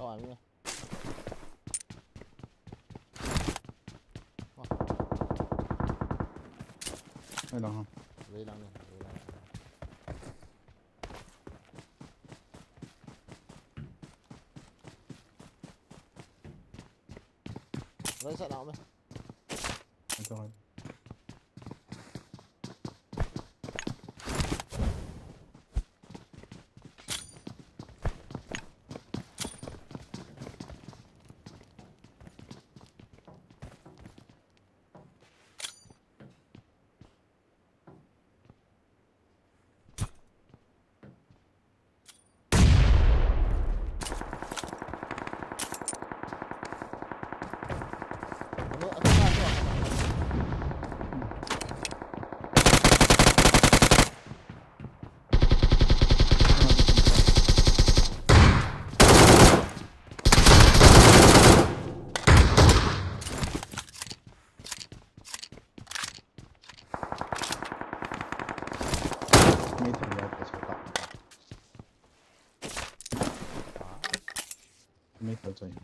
Oh, I'm here. ไม่ต้องครับ lấy lăng này lấy lăng lấy sợ nào mày ไม่ต้อง ไม่ถึงแล้วแต่ใช้ต่อไม่เข้าใจ นี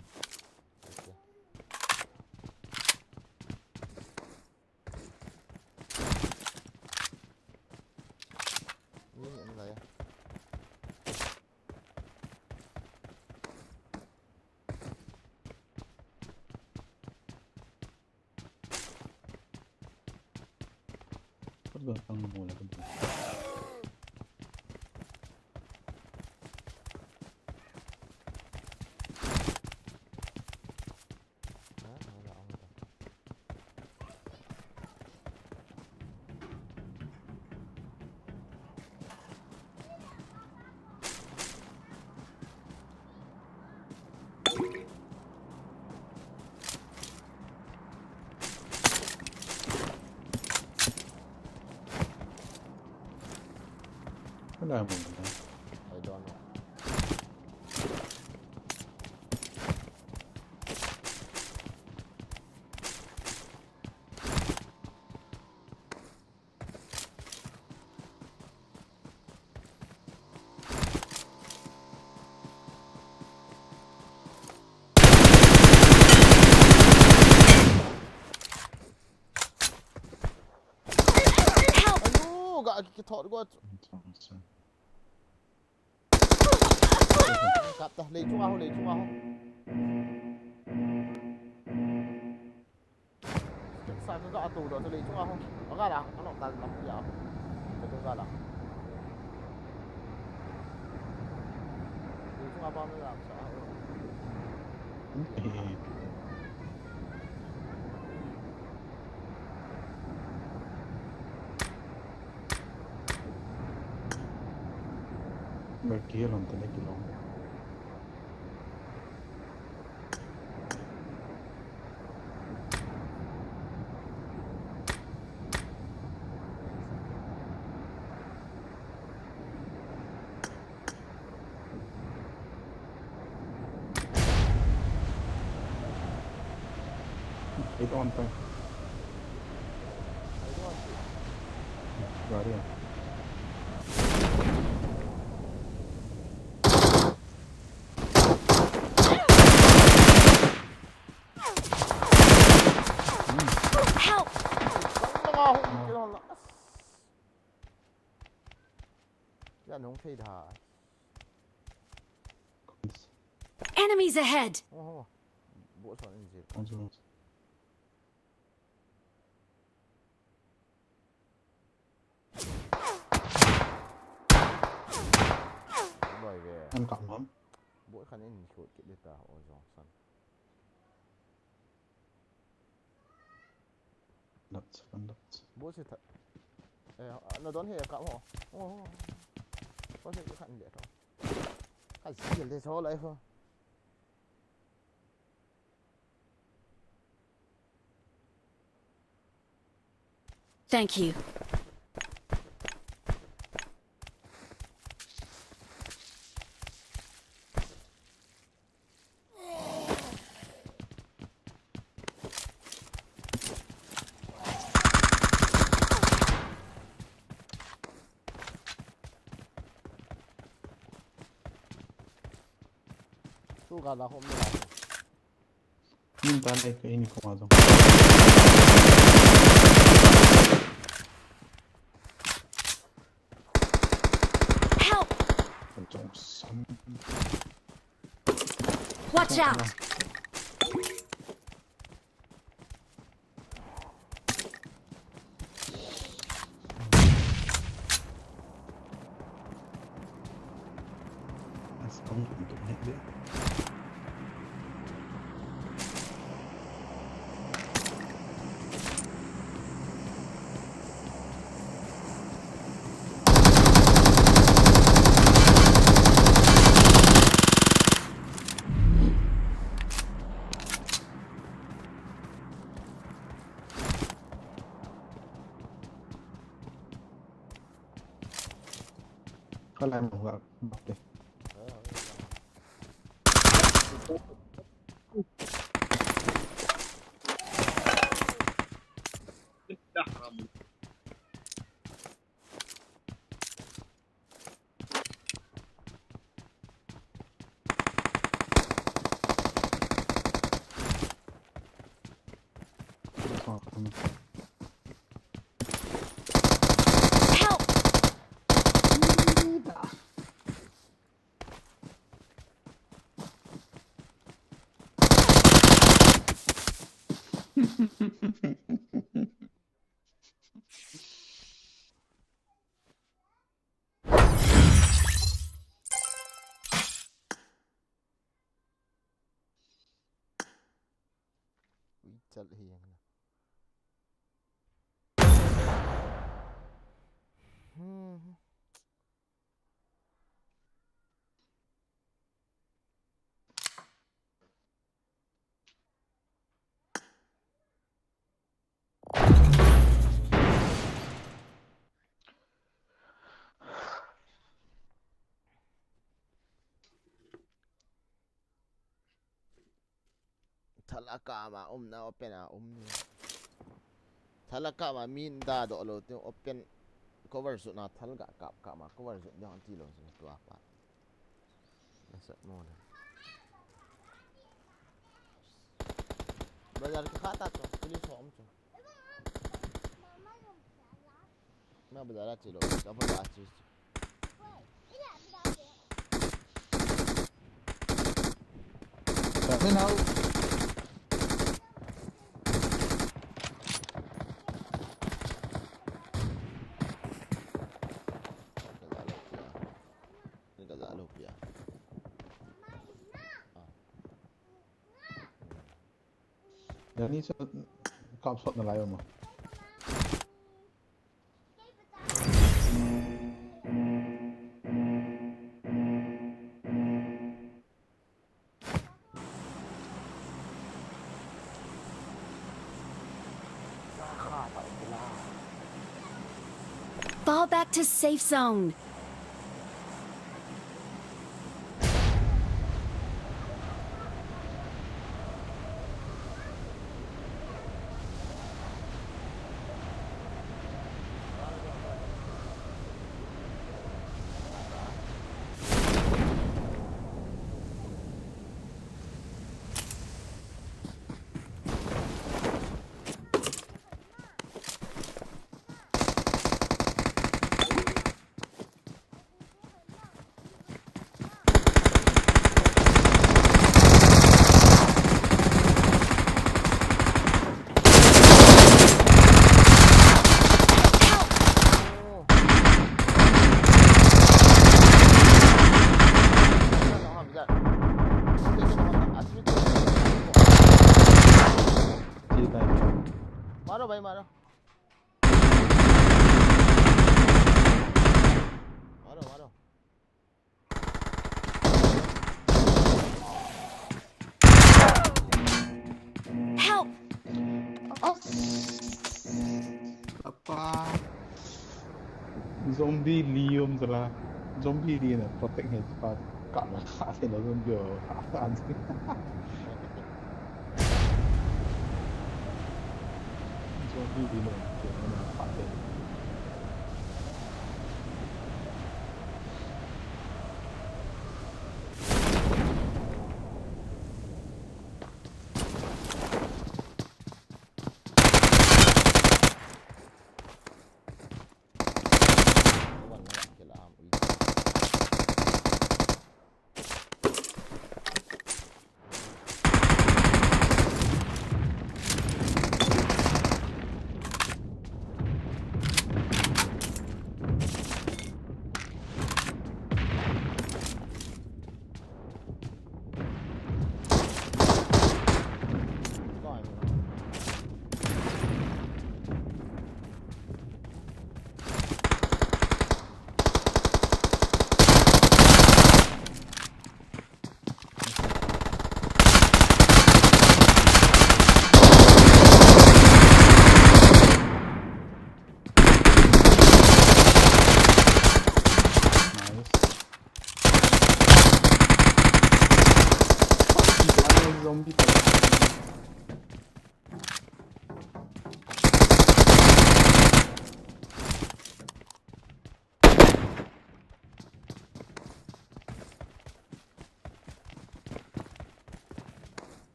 ่อะไรอะก็เกิดตั้งมูลแล้วก็ดู ไม่ได้หมดนะ ไอ้ดอนก็ถอดก็ สองสาม cặp ta lấy chung ao sao nó rõ tù rồi tôi lấy chung ao nó ra nào nó lọc tàn lắm giờ tôi ra nào lấy chung ao bao nhiêu làm sao เมื่อกี้ลงตัวเล็กกี่ลง It on time. Got it. Help! Enemies ahead! Anh cộng lắm. Mỗi khăn em khổ kiện được ta ôi giời săn. Đặt. Mỗi sự thật. Nó đón hệ cậu họ. Có thể cái khăn vậy không? Khăn xì lên số lại không? Thank you. Su gà là hôm nay. Nhưng ta đây cái ini không vào. Watch out! Asal untuk naik dia. Kau lain buat apa? Help! Wichal hiyang na. Talaka ma na open ni. Talaka ma min da do lo tin open cover su na talga ka ma cover su yang ti lo su tu apa. Nasa mo na. Bazar ka khata to pulis ho om to. Na bazar ati lo ka pa ati. Tapi now yang ni kau shot na layo mo. Fall back to safe zone. मारो भाई मारो मारो मारो Help! Apa? Zombie lium salah. Zombie dia nak protect head cepat. Kak lah, asyik lah zombie. Anjing. Zombie dia nak protect.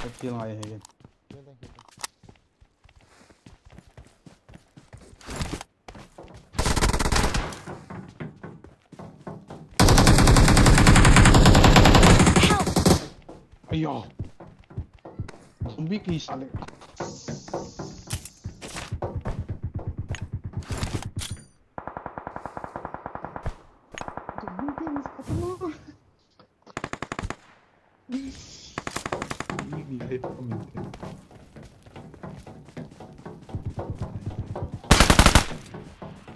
Kecil nggak ya kan? Kita. Ayo. Zombie kisah lagi. Zombie kisah tuh. Ini dia itu pemimpin.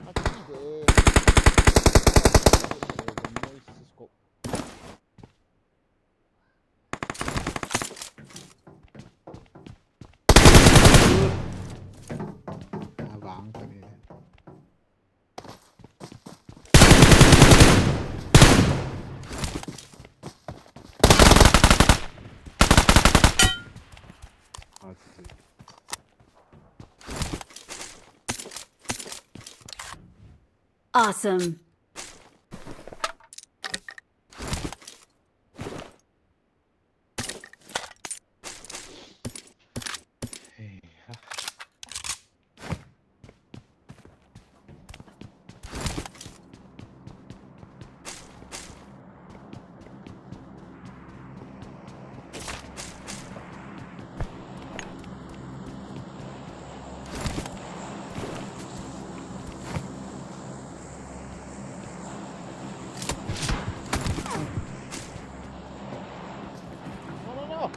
Mati deh. Abang tadi. Awesome. No.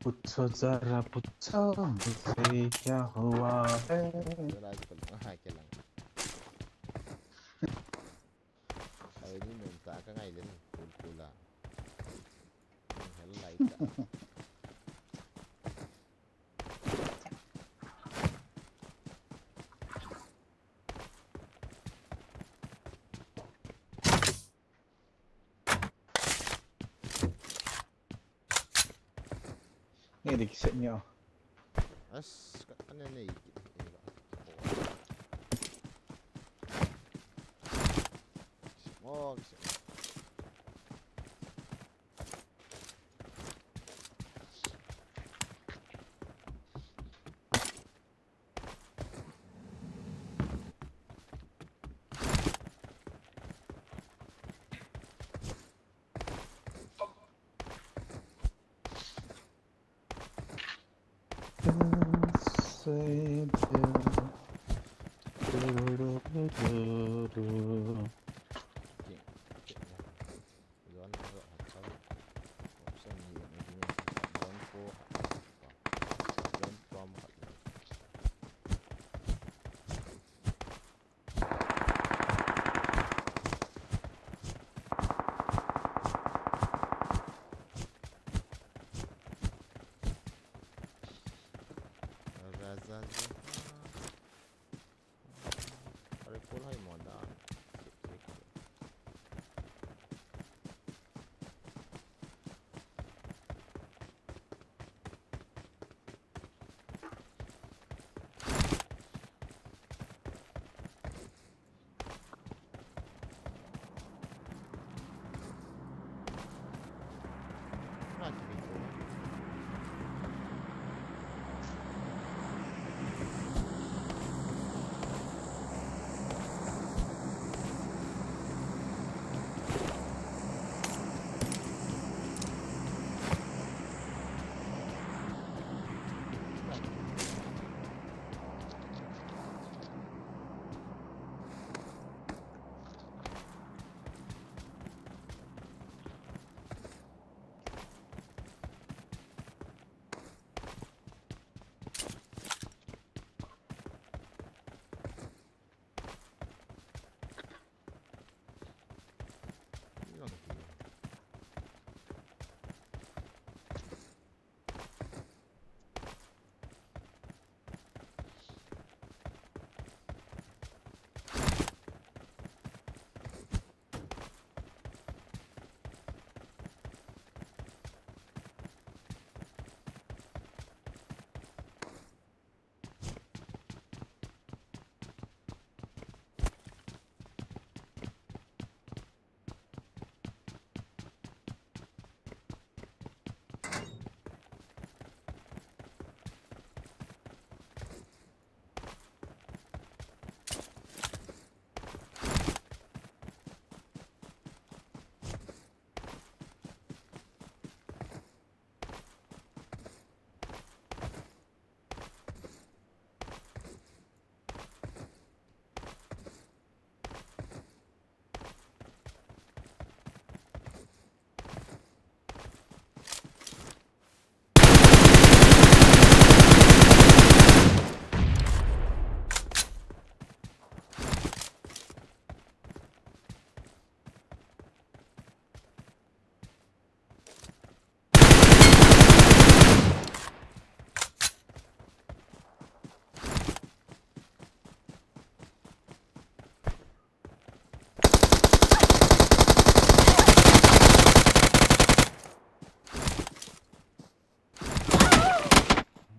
पूछो जरा पूछो मुझसे क्या हुआ है Ay, ini minta ka ngayon, pula. Hello, like. Ini dikisahnya. As, ano na eh. Oh,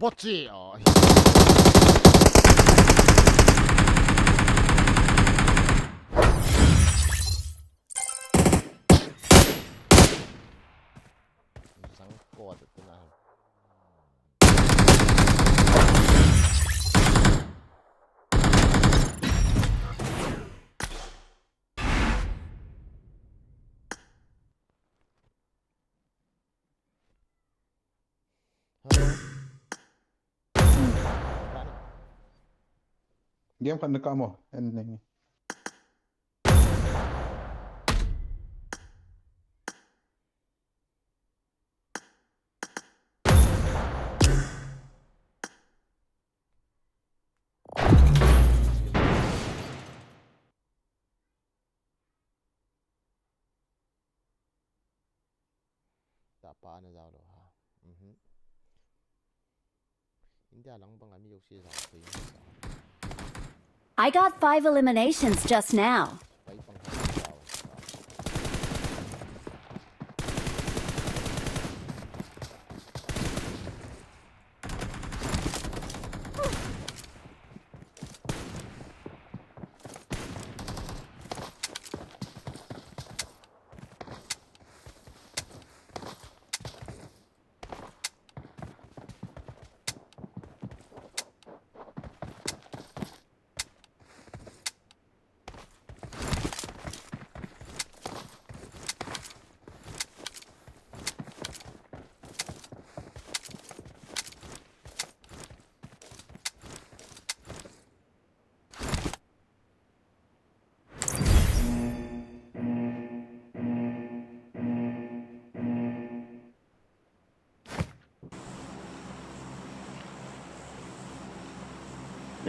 botchi. Oh. Isang quad ito na. Game kan dekat mo. Ending. Tak apa na daw lo ha. Hindi lang bang kami yung siya sa I got 5 eliminations just now.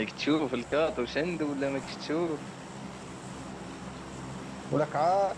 مكتوف الكاط وش عنده ولا مكتوف؟ ولك عاد.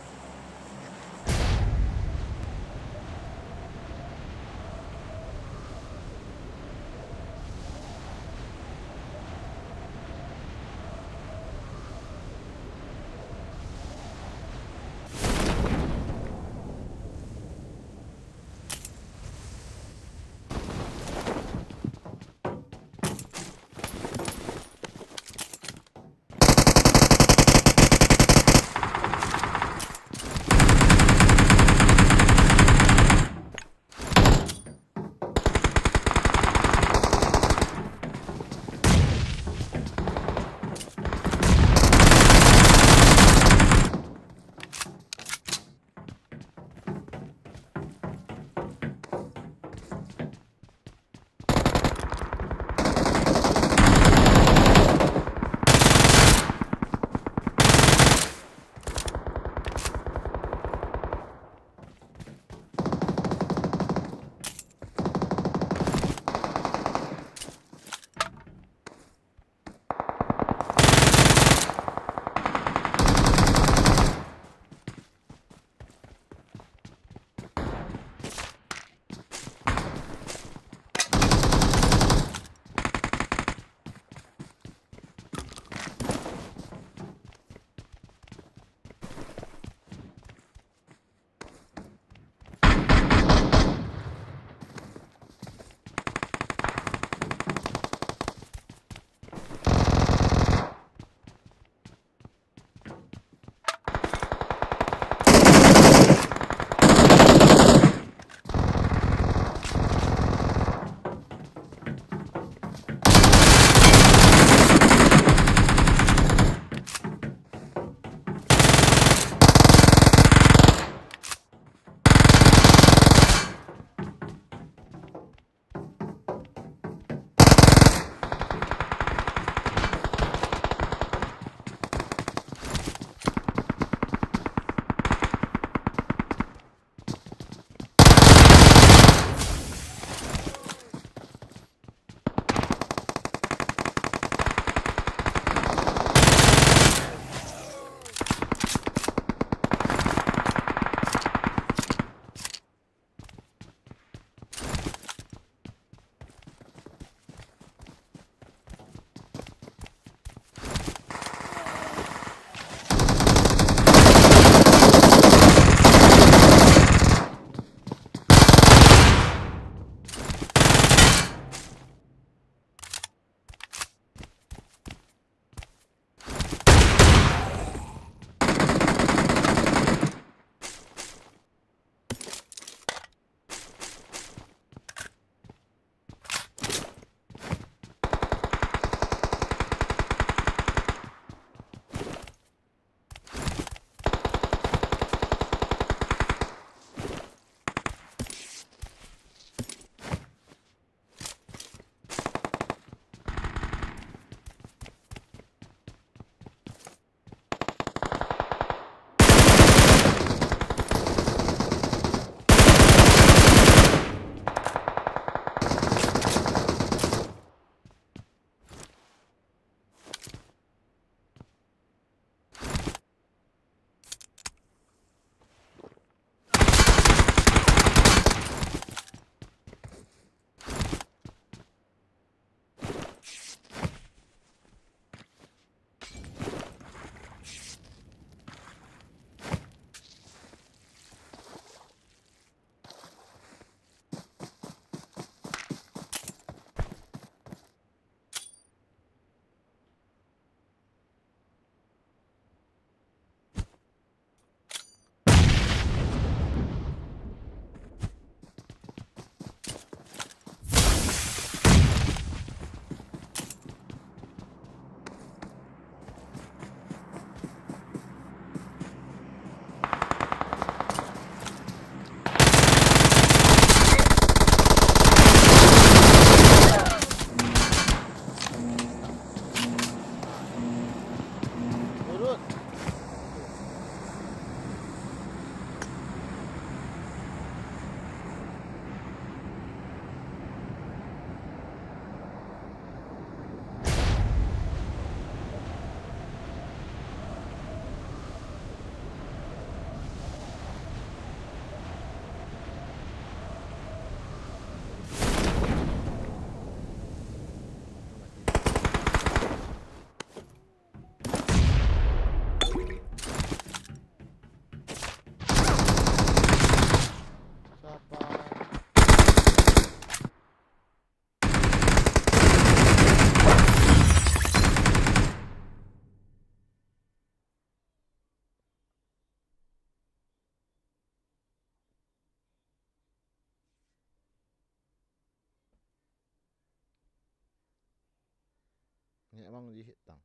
emang di hitang.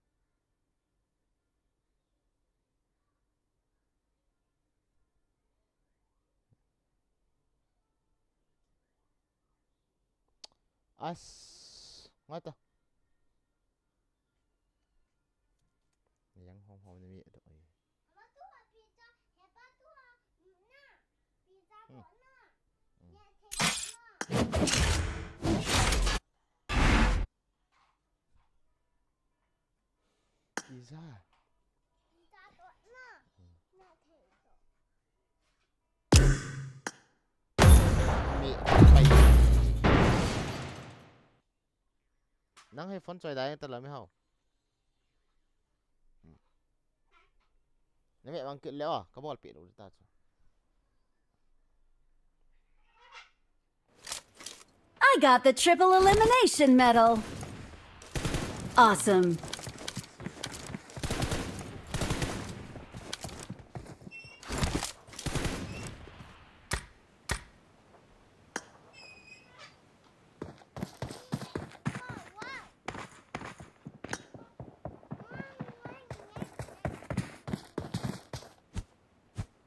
Ngata. Yang hom ni mi tu. Pizza. Mi bay. Nang hay phone choi dai ta la mi hao. Ni mẹ bang kit leo à, ka bol pi lu ta chu. I got the triple elimination medal. Awesome.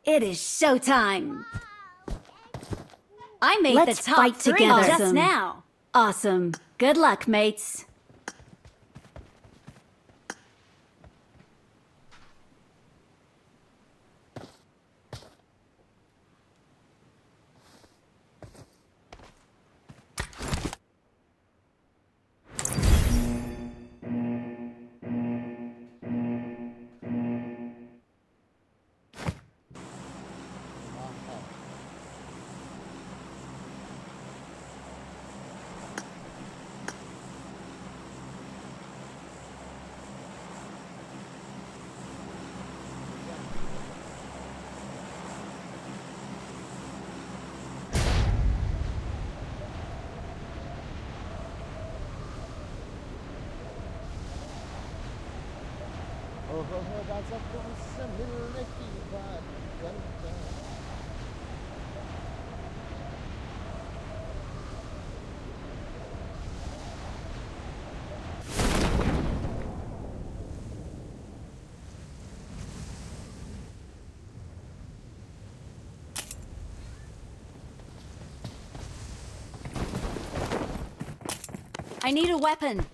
It is showtime. I made the top fight together just now. Awesome. Good luck, mates. I need a weapon.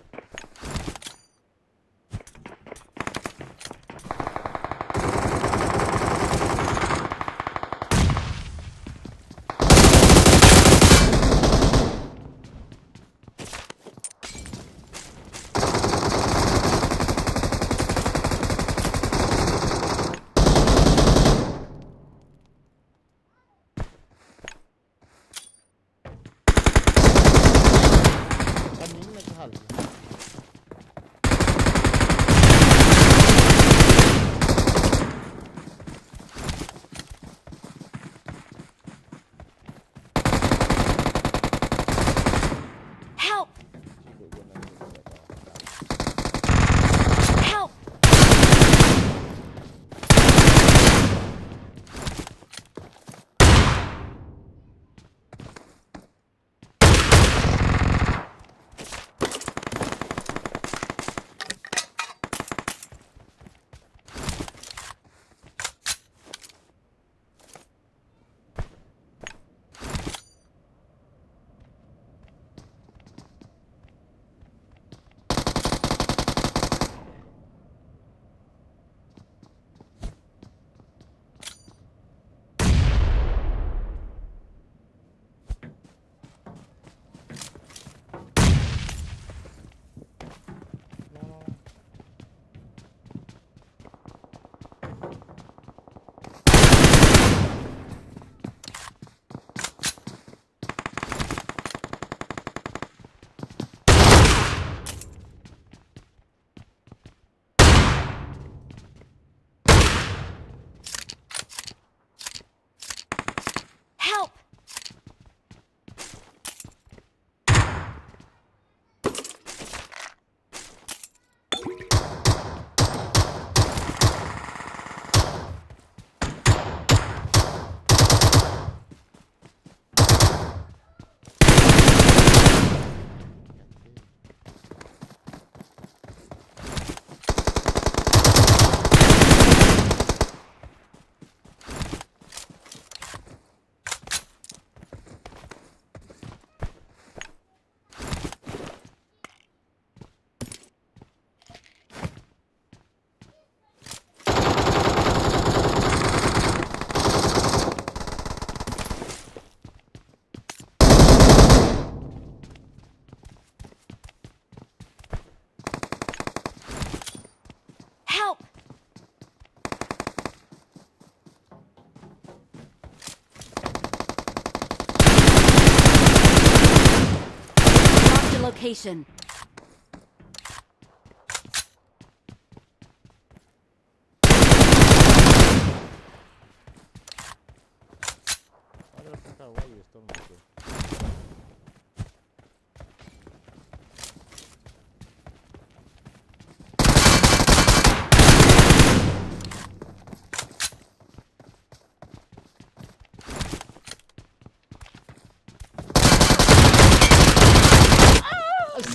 location. Why the fuck are you still making?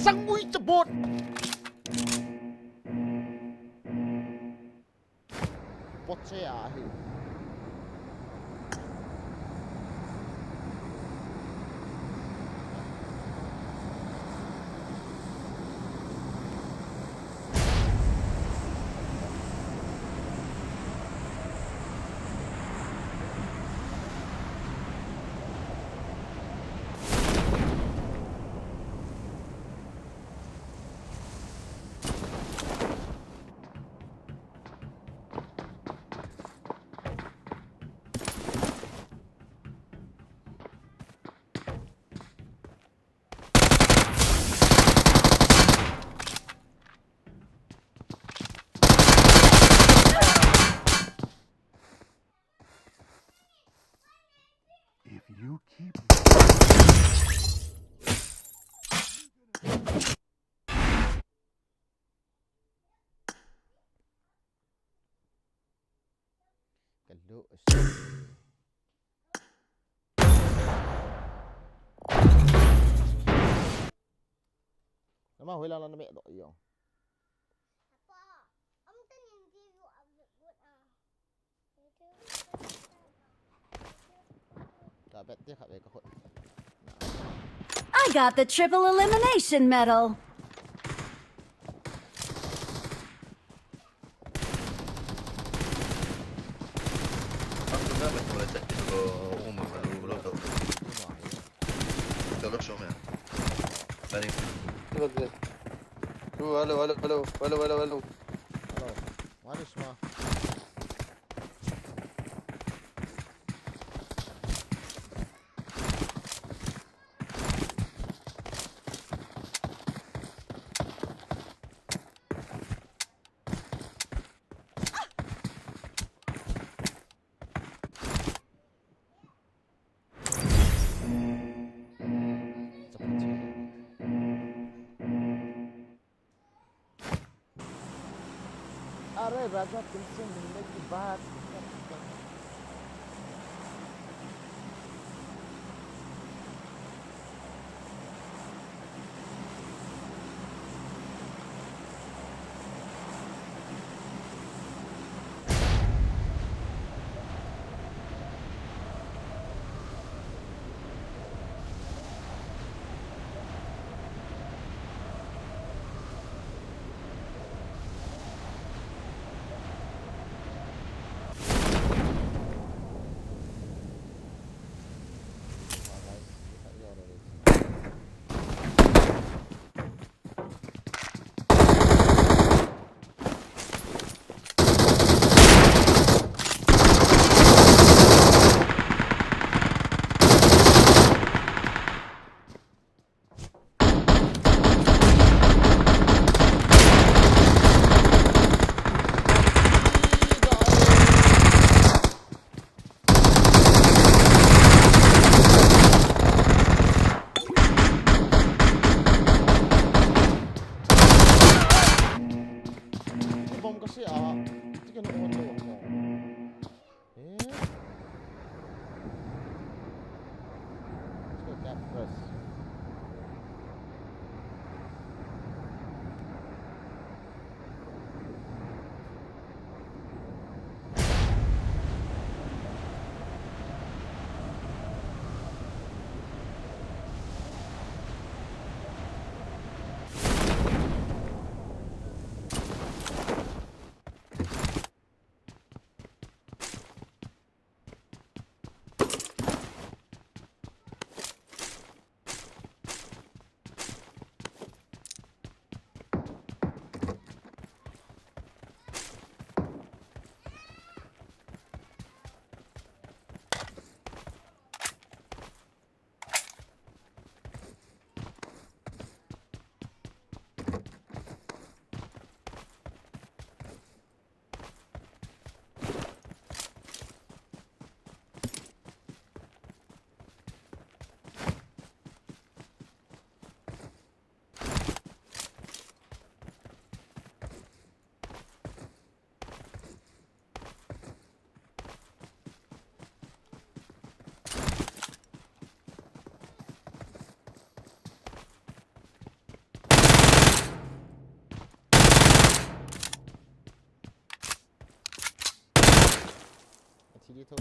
Sang mũi chập bột. Bột xe à thì If you keep cái lỗ. Nó mà hồi là mẹ đội không? I got the triple elimination medal. Hallå, vad är det som är? Arre, raja तुमसे मिलने की बात kiri thôi.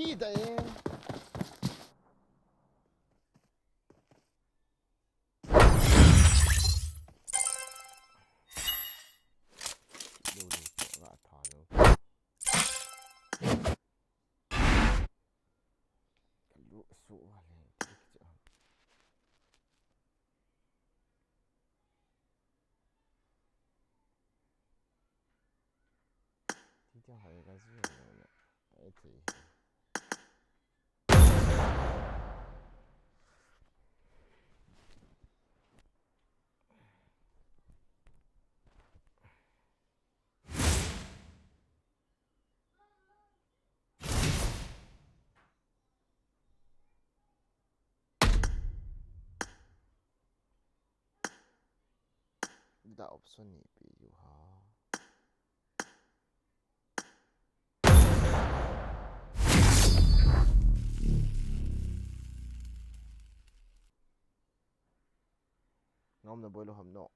Kita eh. Da option ni pe you ha. Ngom na boy lo ham no.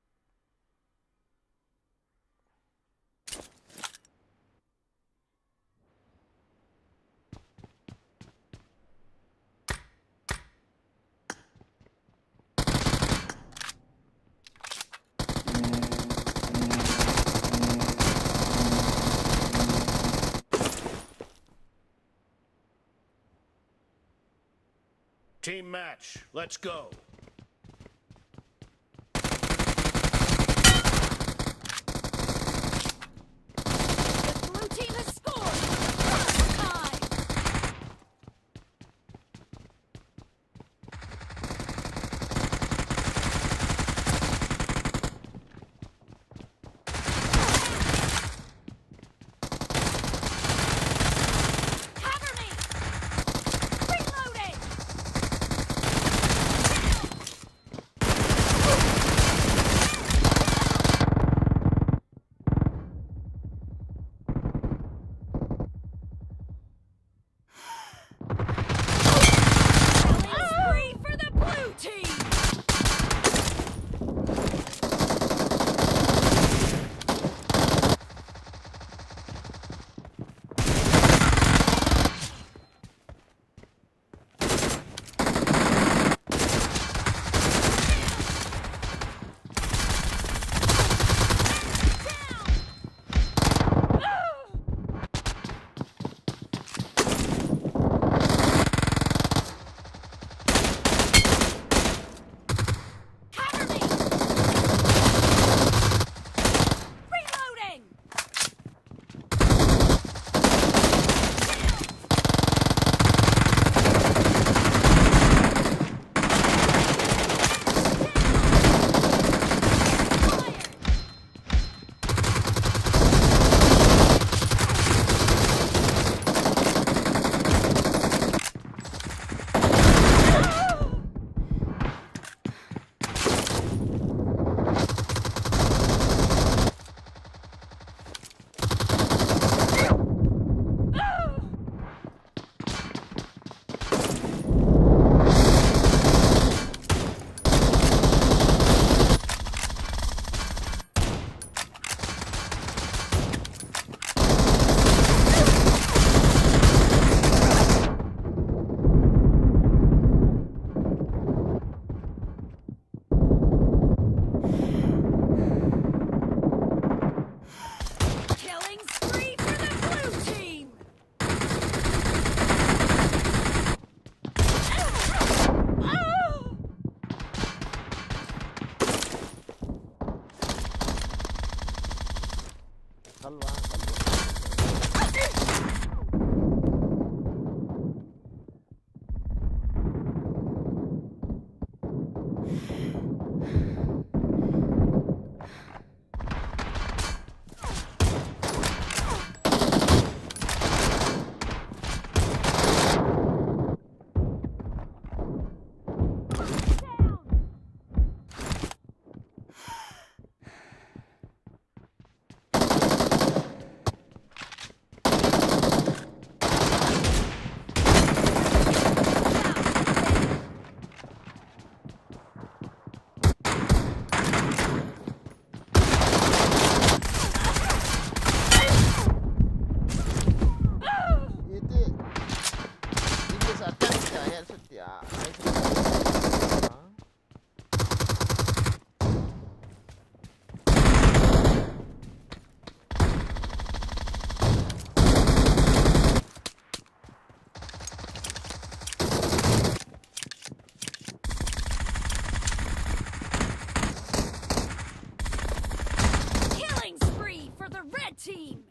Team match. Let's go. The blue team has scored. First time. Cover me. Reloading. Killing spree for the blue team. Cover me. Reloading. Killing spree for the blue team. Kalwa. team.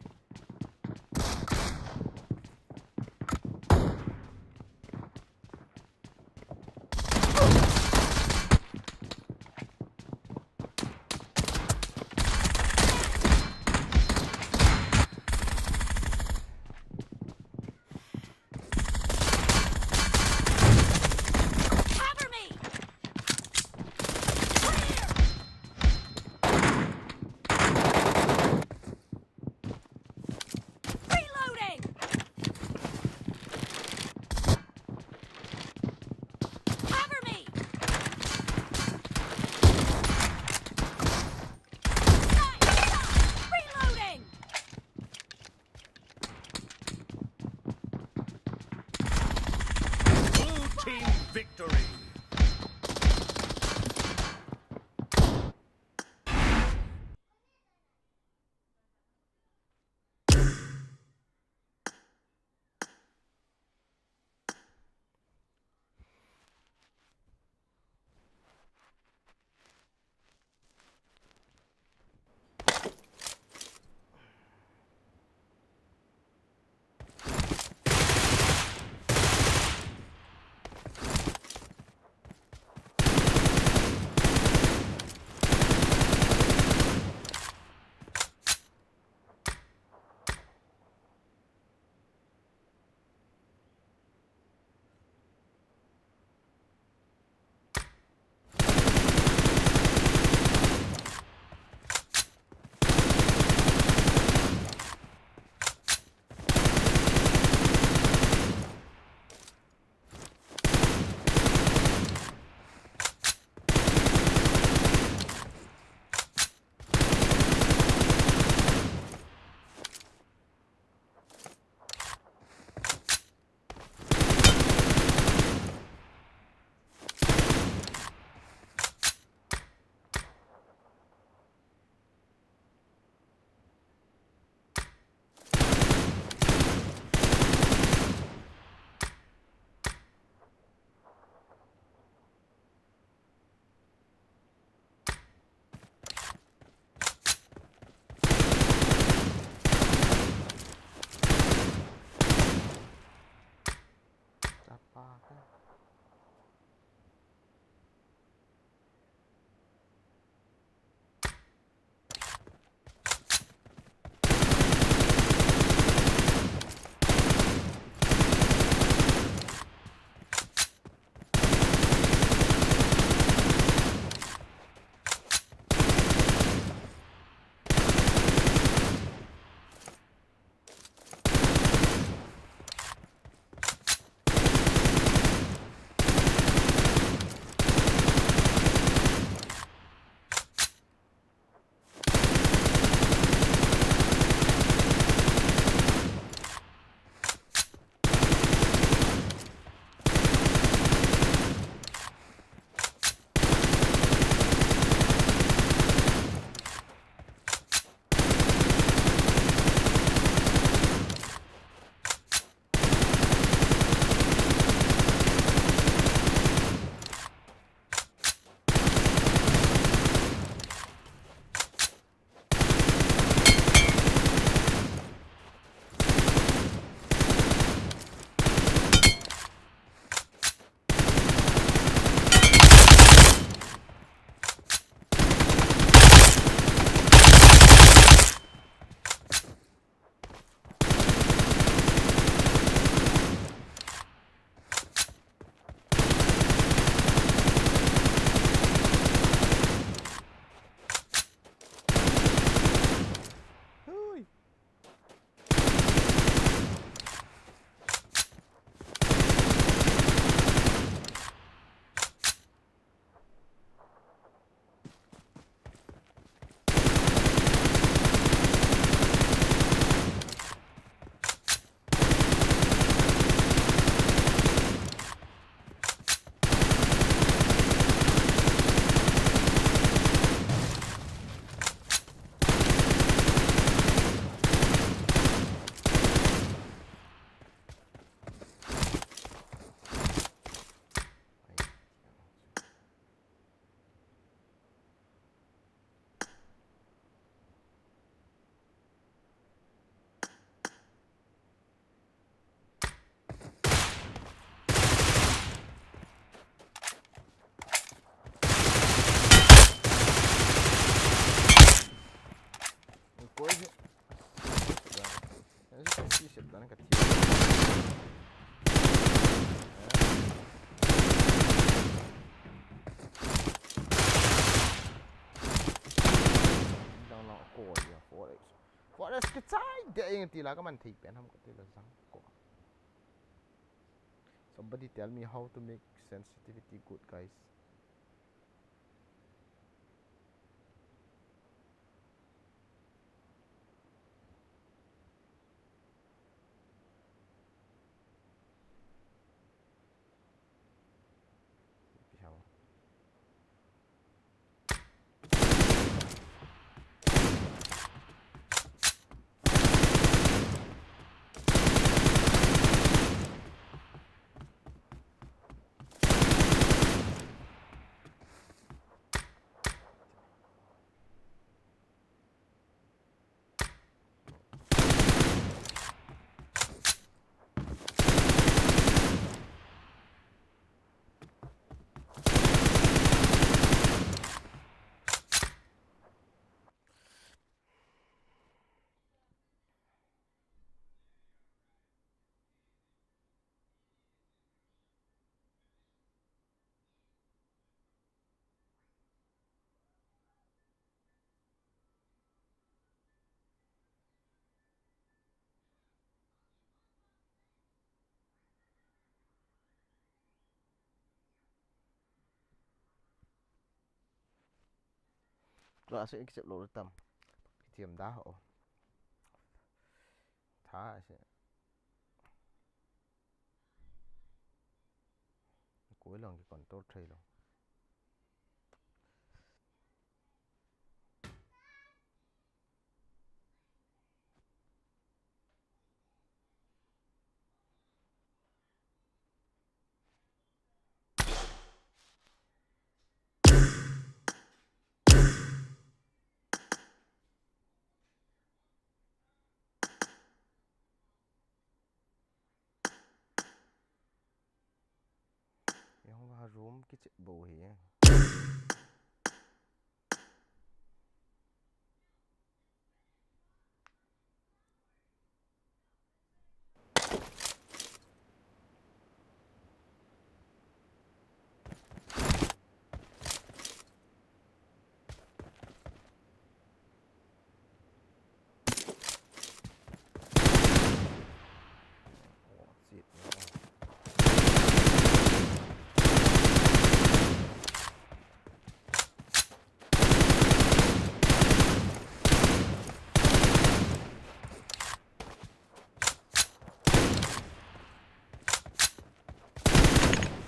Cover me. Reloading. Cover me. Reloading. Blue team victory. das gezeigt. Der irgendwie lah man take pen ham ko tila sang ko. Somebody tell me how to make sensitivity good, guys. Lo aso ikisip lo tam. Kitiam dah oh. Tha se. Cuối lòng cái control tray lo. Yang va room kicip bo hi.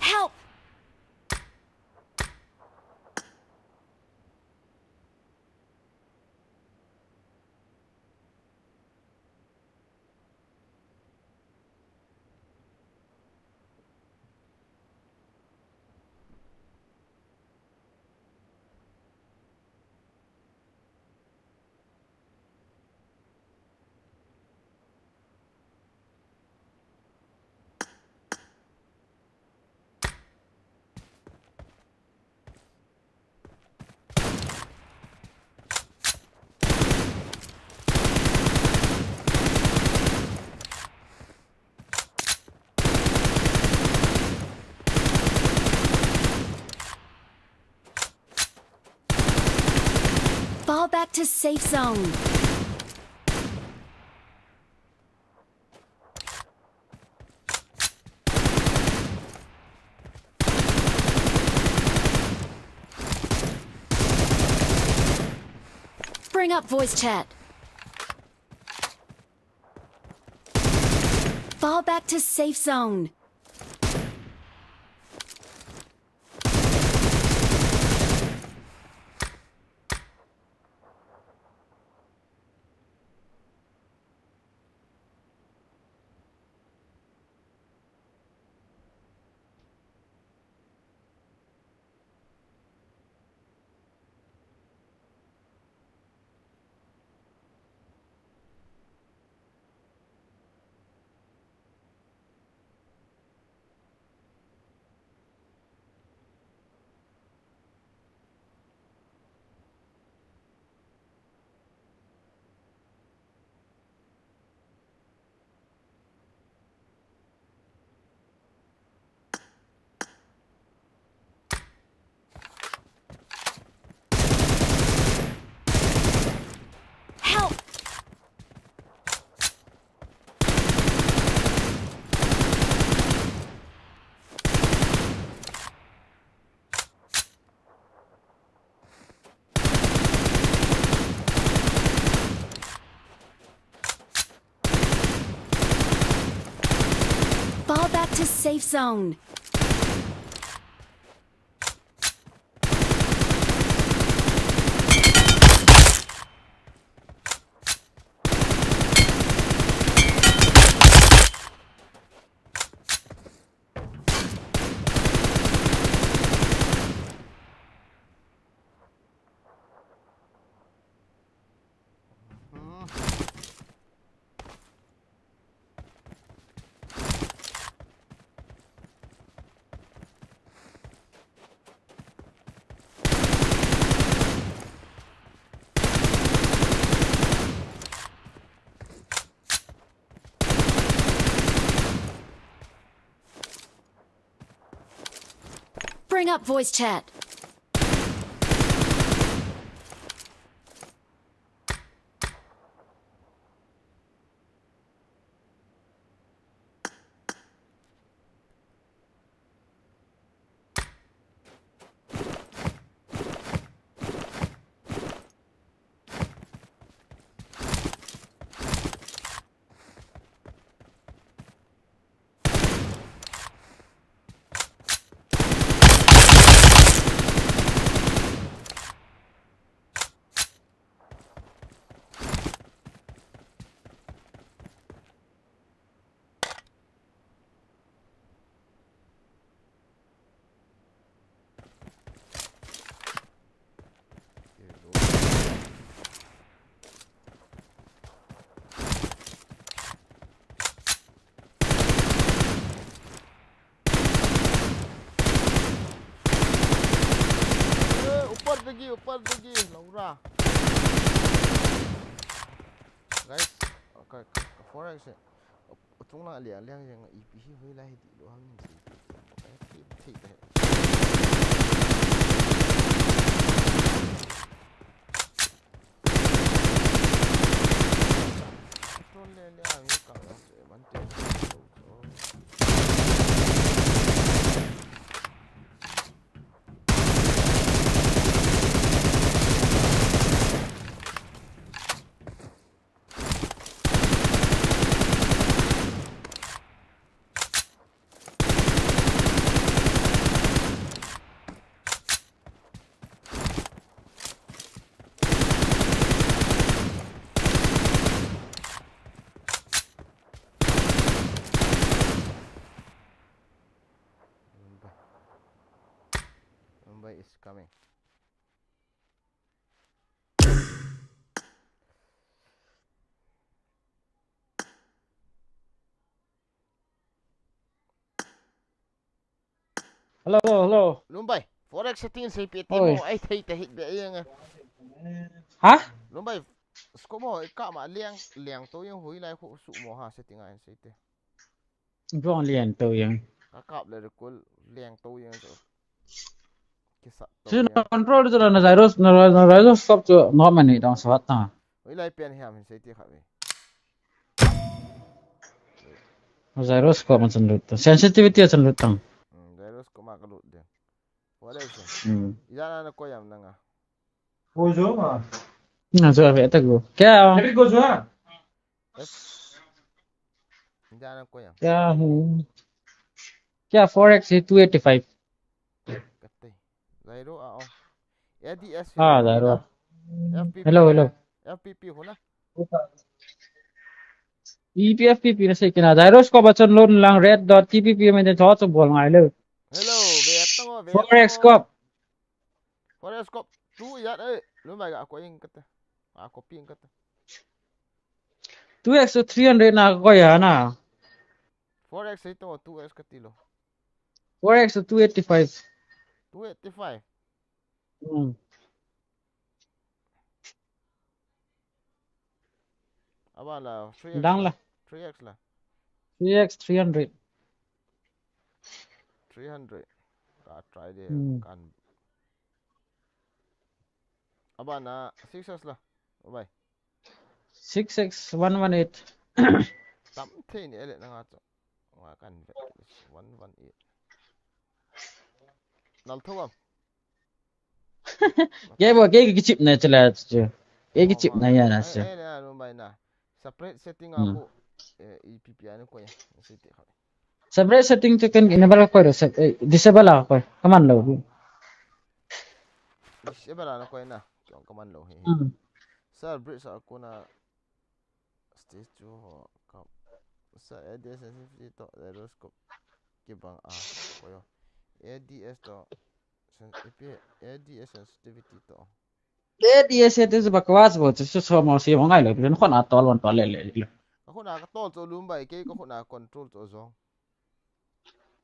Help! Fall back to safe zone. Bring up voice chat. Fall back to safe zone. to safe zone. Bring up voice chat. ऊपर देखिए लौरा guys okay forex chúng là liền liền yang ep hơi lai thì đồ hàng gì thì đấy tôi lên lên cái cả sẽ bắn tiền Mumbai is coming. Hello. Mumbai, forex setting sai pe Oi. temo ai thei te hit be yang. Hả? Mumbai, sko mo ka ma liang liang to yang hui lai khu su mo ha setting ai sai te. Vô liền từ yang. Ka kap le ko liang to yang so. Kisa to Chứ yang. control cho nó gyro stop cho nó mà này đang sát ta. Hui lai pen hiam sai te kha ve. Gyroscope mà chân lụt. Sensitivity chân lụt tăng. Gyros ko ma ka lut de. Forex. Ida na ko yam nanga. Gojo mà. Nà rồi vậy ta go. Kya? Cái gojo à? Ida na ko yam. Kya forex is 285. Katte. Gyro a on. ADS. Ah, gyro. FPP. Hello. FPP hona. EPFPP na say kina gyroscope chân lụt lang red dot TPP mình để thoát cho buồn ngài luôn. Hello, Vietnam, Forex scope. Forex scope. Tu ya eh, lu mai ga ko ing kata. Ako ping kata. 2x to 300 na ko ya na. Forex ito 2x katilo. 4x to 285. 285. Aba la 3x. Đang là 3x la. 3x 300. 300. Ka try dia kan. Aba na 6x la. Bye. 6x 118. Tam the ni ele na nga wa kan 118. Nal thogam. cái chip này chला chứ. Cái chip này ya na chứ. Eh na lu mai na. Separate setting ako EPP ano ko ya. Siti kha. Sebenarnya setting tu kan enable ako disable ako. Kaman lo. Disable na ko na. Kung kaman lo. Sa bridge ako na stage 2 ho. Sa ADS sensitivity to gyroscope kibang ko yo. ADS to ADS sensitivity to. Dia itu sebakwas bot. Itu semua sih orang lain. Tapi nak atol wan tol le. Ako nakatol to lumbay kay ko na control to zong.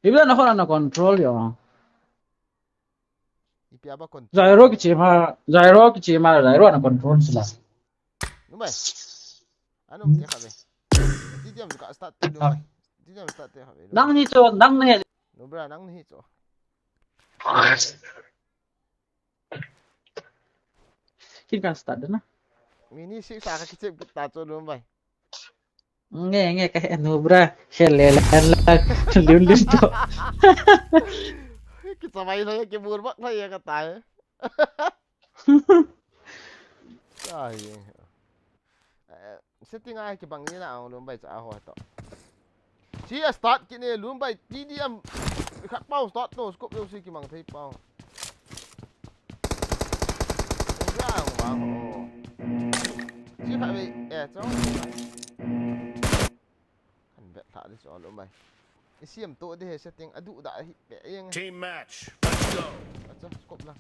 Ibla nak control yo. Ipiaba control. Gyro kichima gyro na control sila. Lumbay. Anong tiya kabe? Didiam ka start to lumbay. Didiam start tiya kabe. Nang ni. Nubra nang ni to. Kin kan start na. Mini six sa kakitsip kita to lumbay. Nge kayak nubra helelan lang liun to. Kita main na kiburbak na ya katay. Ay. Setting ay kibang ni na ang lumbay sa ako to. Siya start kini lumbay TDM kat pau start no scope yo si kimang thai pau. Wow, wow. Siya ka be cho. Kan bet thả đi cho lumbay. Siam to de setting adu da be yang. Team match. Let's go. Acha scope lang.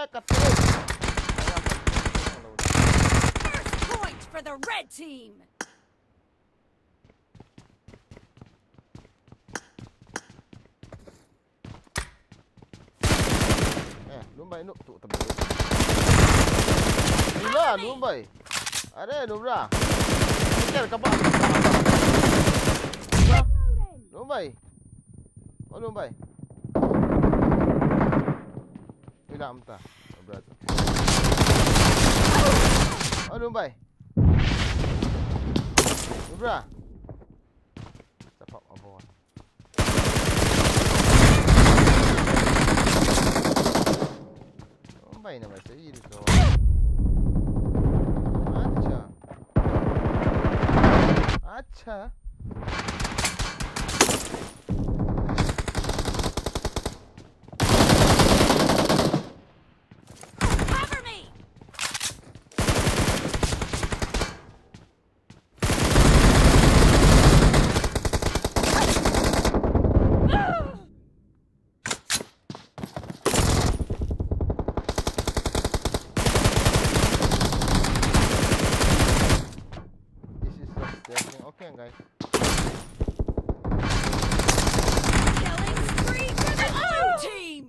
Kat. First point for the red team. Lumbay no tu tabi. Nila lumbay. Are nubra. Ker ka ba? Lumbay. Oh lumbay. Bila amta. Nubra. Oh lumbay. Nubra. Cepat apa? Lumbay naman sa dito. Acha. Cover me. Okay, guys. Killing spree for the blue team.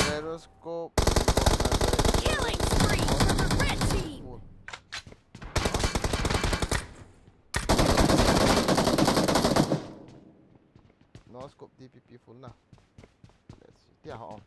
Gyroscope. Killing spree for the red team. No scope DPP full na. Let's see. Tia ho.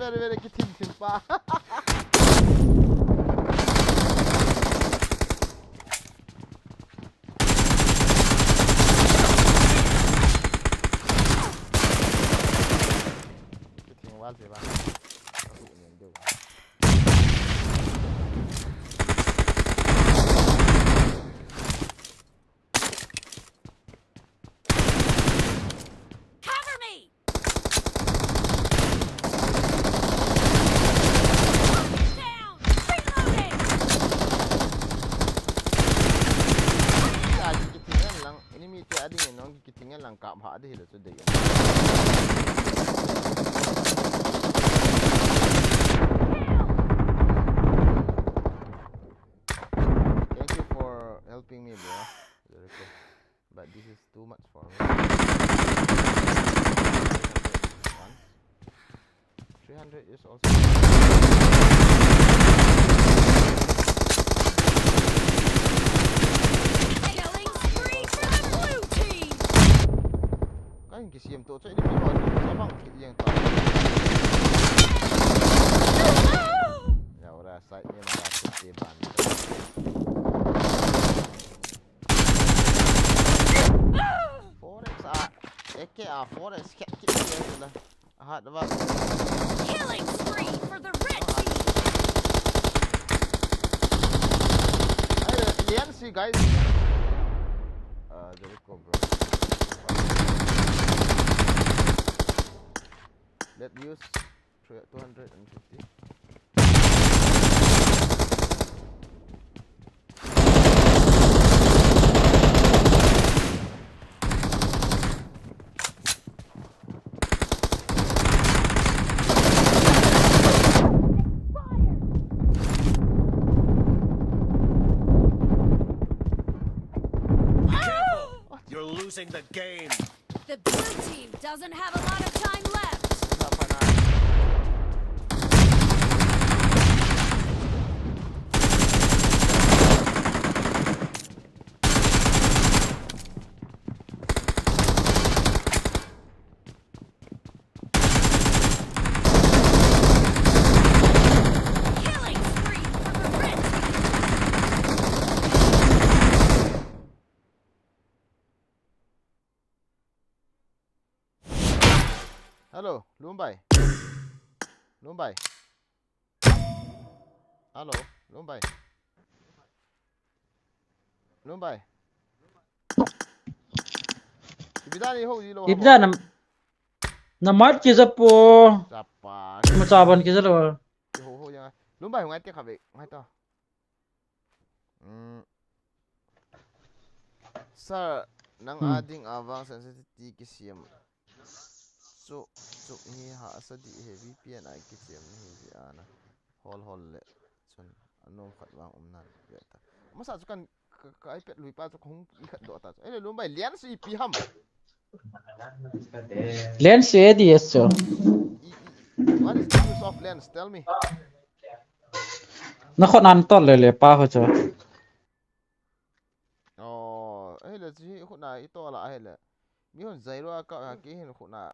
Very kitim pa. Kitim wal sih bang. Cover me. Down. Reloading. Kitingan lang. Ini miti ading yun. Ang kitingan lang kapha adi hila sudah yun. Thank you for helping me, bro. But this is too much for me. 300 is also. Killing cái xiêm tổ chơi đi phim rồi sao bằng cái gì tao ya ra sai ni mà là cái bàn 4x AK 4x cái là hạt đó Killing spree for the red team. Hey, see guys. There we go, bro. Let's use 250. Losing the game. The blue team doesn't have a lot of time left. Killing spree for the red team. Hello, Lumbai. Lumbai. Hello, Lumbai. Lumbai. Ibidani ho gì lo? Ibida na mát kia ra po. Sapa. Mà sao bạn kia ra rồi? Ho yang. Lumbai ho ngai tiếc khave, ngai to. Sir, nang adding avang sensitivity ki siam. So hi ha sa di he VPN ai ki siam ni hi ana. Hol le. Chun anom khat wang umnan beta. Masa chu kan ka iPad lui pa chu khong I khat do ta. Ai Lumbai lian si pi ham. Lens ADS cho. What is the use of lens? Tell me. Nó khó ăn tốt le pa ho cho. Oh, ai là gì khu na ito là ai là. Mi hon zairo ka ki hin khu na.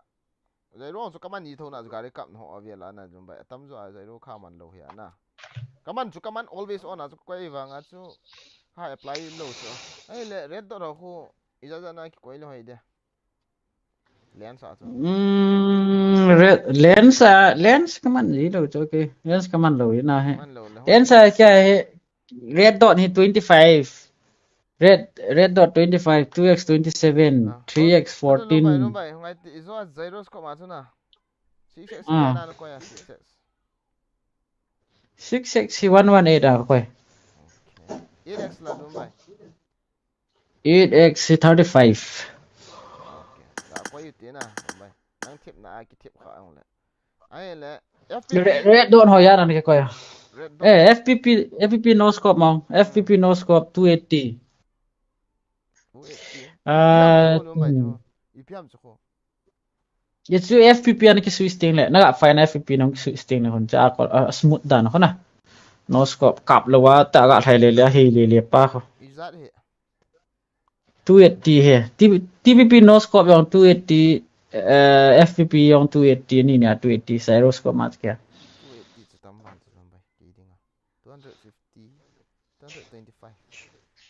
Zairo so kaman ni thona gari kap no avela na Lumbai. Tam zo zairo kha man lo hi na. Kaman chu kaman always on azu koi wanga chu ha apply lo chu. Ai le red dot ho ijaza na ki koi lo hai de. Lens à chu. Lens cái màn gì đâu cho cái lens cái màn lỗi nào hay Man lo le. lens cái red dot hi 25 red dot 25 2x 27 3x 14 Lumbai ngai izo zairo ko ma chu na. 6x na ko ya 6x. 6x 118 à coi 8x là Lumbai. 8x 35 Đã có ưu tiên à Lumbai. Nang thiệp na ai ki thiệp kha ang le. Ai le red dot hồi ra này coi FPP no scope mong FPP no scope 280 IPM chu ko. Ye chu FPP anh cái switch tiếng lệ nó gặp phải FPP nó switch tiếng này còn cha có smooth đàn nó na no scope cặp là wa ta gặp thay le hi le pa ko Izat he. 280 he TPP no scope yang 280 FPP yang 280 ni nè 280 zero scope mat kya 280 chu tam ban chu Lumbai ki dinga. 250 225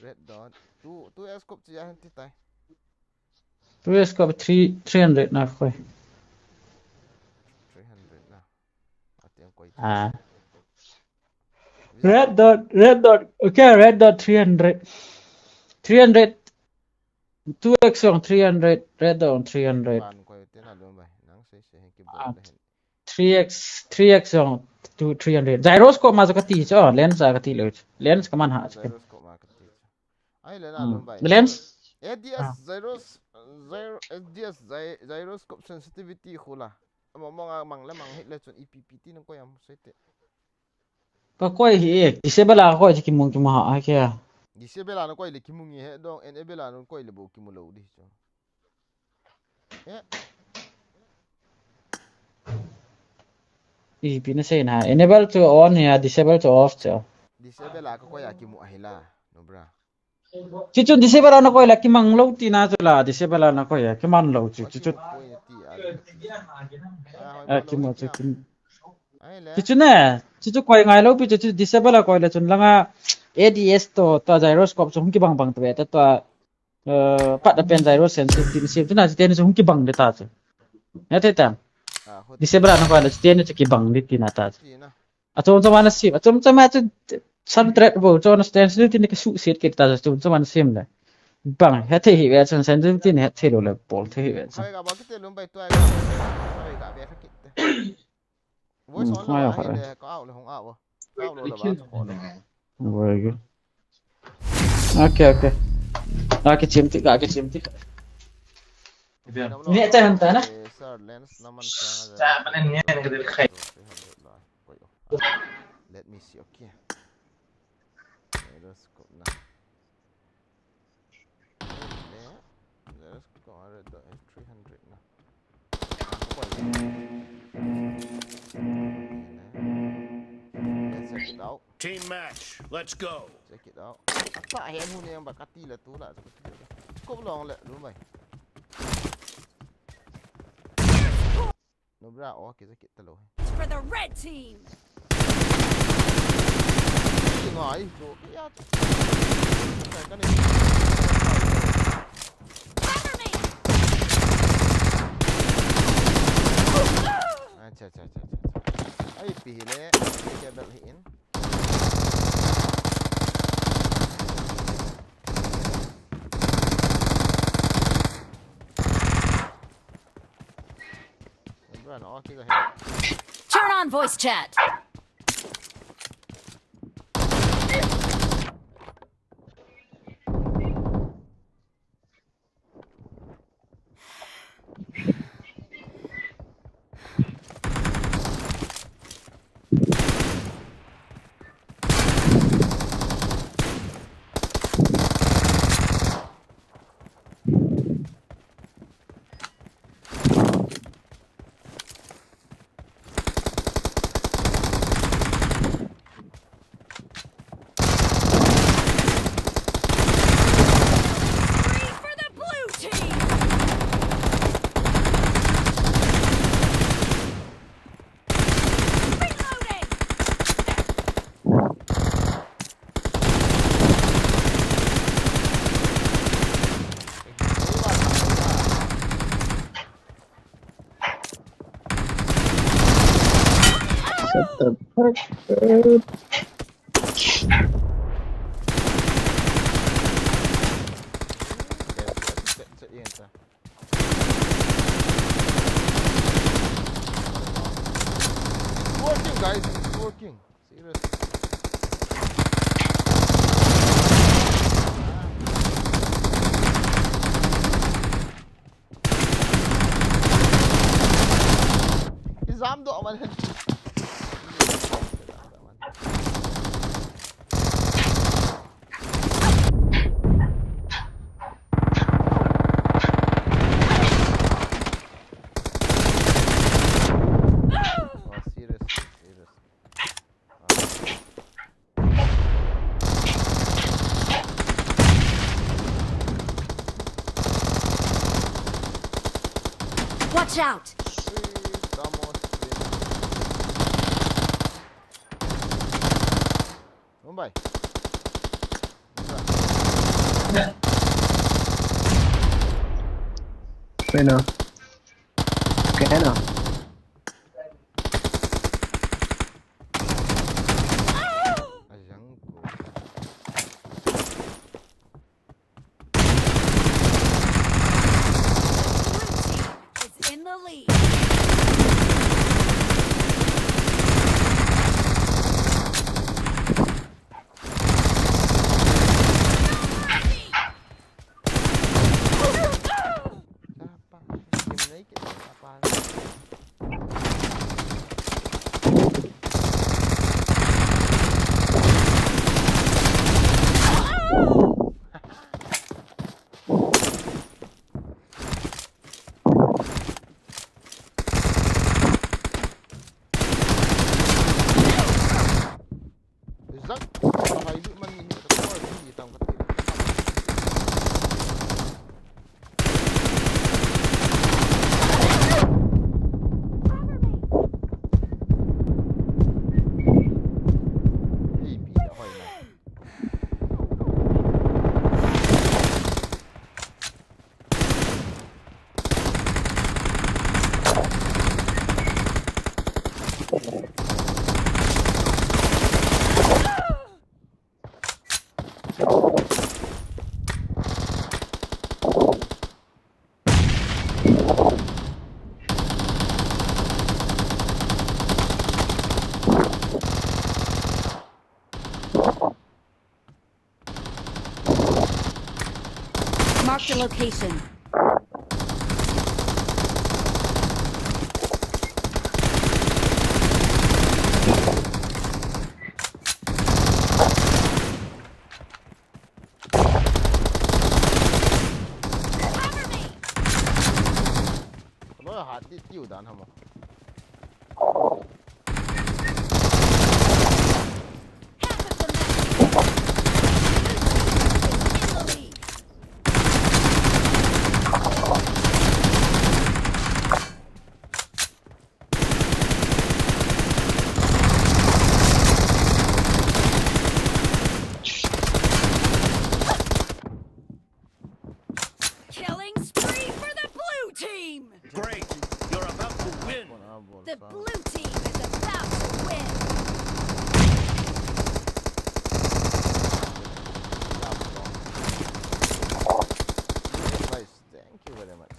red dot 2x scope chi ya ti tai. 2x scope 300 na coi 300 na. Atiang koi. red dot okay red dot 300 2x on 300 red dot 300 Ban koi te na Lumbai. Nang se ki bo le. 3x on 300 gyroscope ma ka ti cho lens ka ti lo lens ka man ha Zairo ko ma ka ti. Ai le na Lumbai. lens ADS gyroscope sensitivity khula. Mga mang hit le chun EPPT nang ko yam sete. ka koi hi disable la ko ki mong ki ma ha kya Disable la ko ile kimungi he dong enable la ko ile bo kimulo di cho. EP na say na enable to on ya disable to off cho Disable la ko ya kimu ahila no bra. chi chu disable na ko la ki mang lo ti na cho la disable na ko ya ki man lo chu chu kim mo chu kim chu nè chu koi ngai lo pi chu disable koi la chun langa ADS to gyroscope chung ki bang tu ta to pat da pen gyro sensitive sim tu na chu ten chung ki bang de ta chu ya te tam disable na koi la chu ten chu ki bang de ti na ta a chon chon mana sim a chon chon ma chu san thread bo chon sensitive ni ka su set ke ta chu chon mana sim la bang ha the hi ve chon sensitive ni ha the lo la pol the hi ve thôi gặp bao cái tiền luôn bay tuai gặp thôi gặp bé khắc kịch với số là hay là có ảo là không ảo à ảo là bao khó lắm very good okay cái chim tí cái chim tí nhẹ tay hơn ta nè mana niya nagdil khay. Let me see, okay. Let's go now. Let's go at the F300 now. Let's check it out. Team match. Let's go. Check it out. Tại em hôm nay em bảo cắt ti là tú lại cũng lòng lẹ đúng mày. Nó ra ó cái cái tao lôi. For the red team. Ngồi chỗ cái á. Cái này. Chà. Ai pì lẽ cái đợt hiện. Nó cái là Turn on voice chat. What the fuck? Working, guys. It's working. Serious. Cái dám độ mà lên. Watch out. Đúng vậy. Bên nào? Cái nào? It's in the lead. Marked a location. Nó hạt đi tiêu đạn hả mà. Killing spree for the blue team. Great. You're about to win. The blue team is about to win. Nice, thank you very much.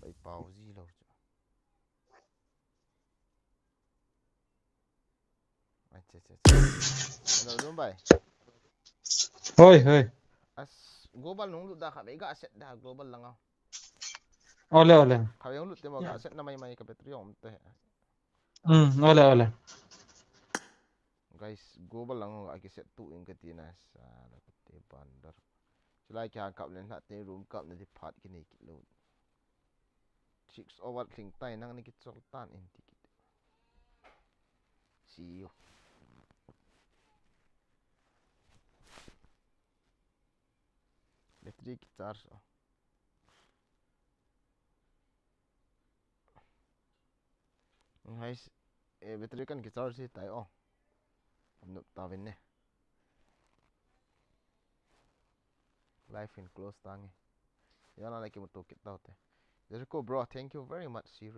Bay bao gì đâu chứ. Ai chết chết. Hello đúng bay. Oi. As global nung lu dah kami ga set dah global lang ah. Ole. Kami yang lu temo ga set na may ka petrium te. Ole. Guys, global lang ga set tu ing katinas. Ala te bandar. Sila kya kap len hat te room kap na di part kini kilo. Chicks over kling tay nang ni kit sultan inti kit. See you. Let's charge. Guys, battery kan charge sih tayo. Amnop tawin ne. Life in close tangi. Yana like mo to kit tao te. Jericho bro, thank you very much. See you.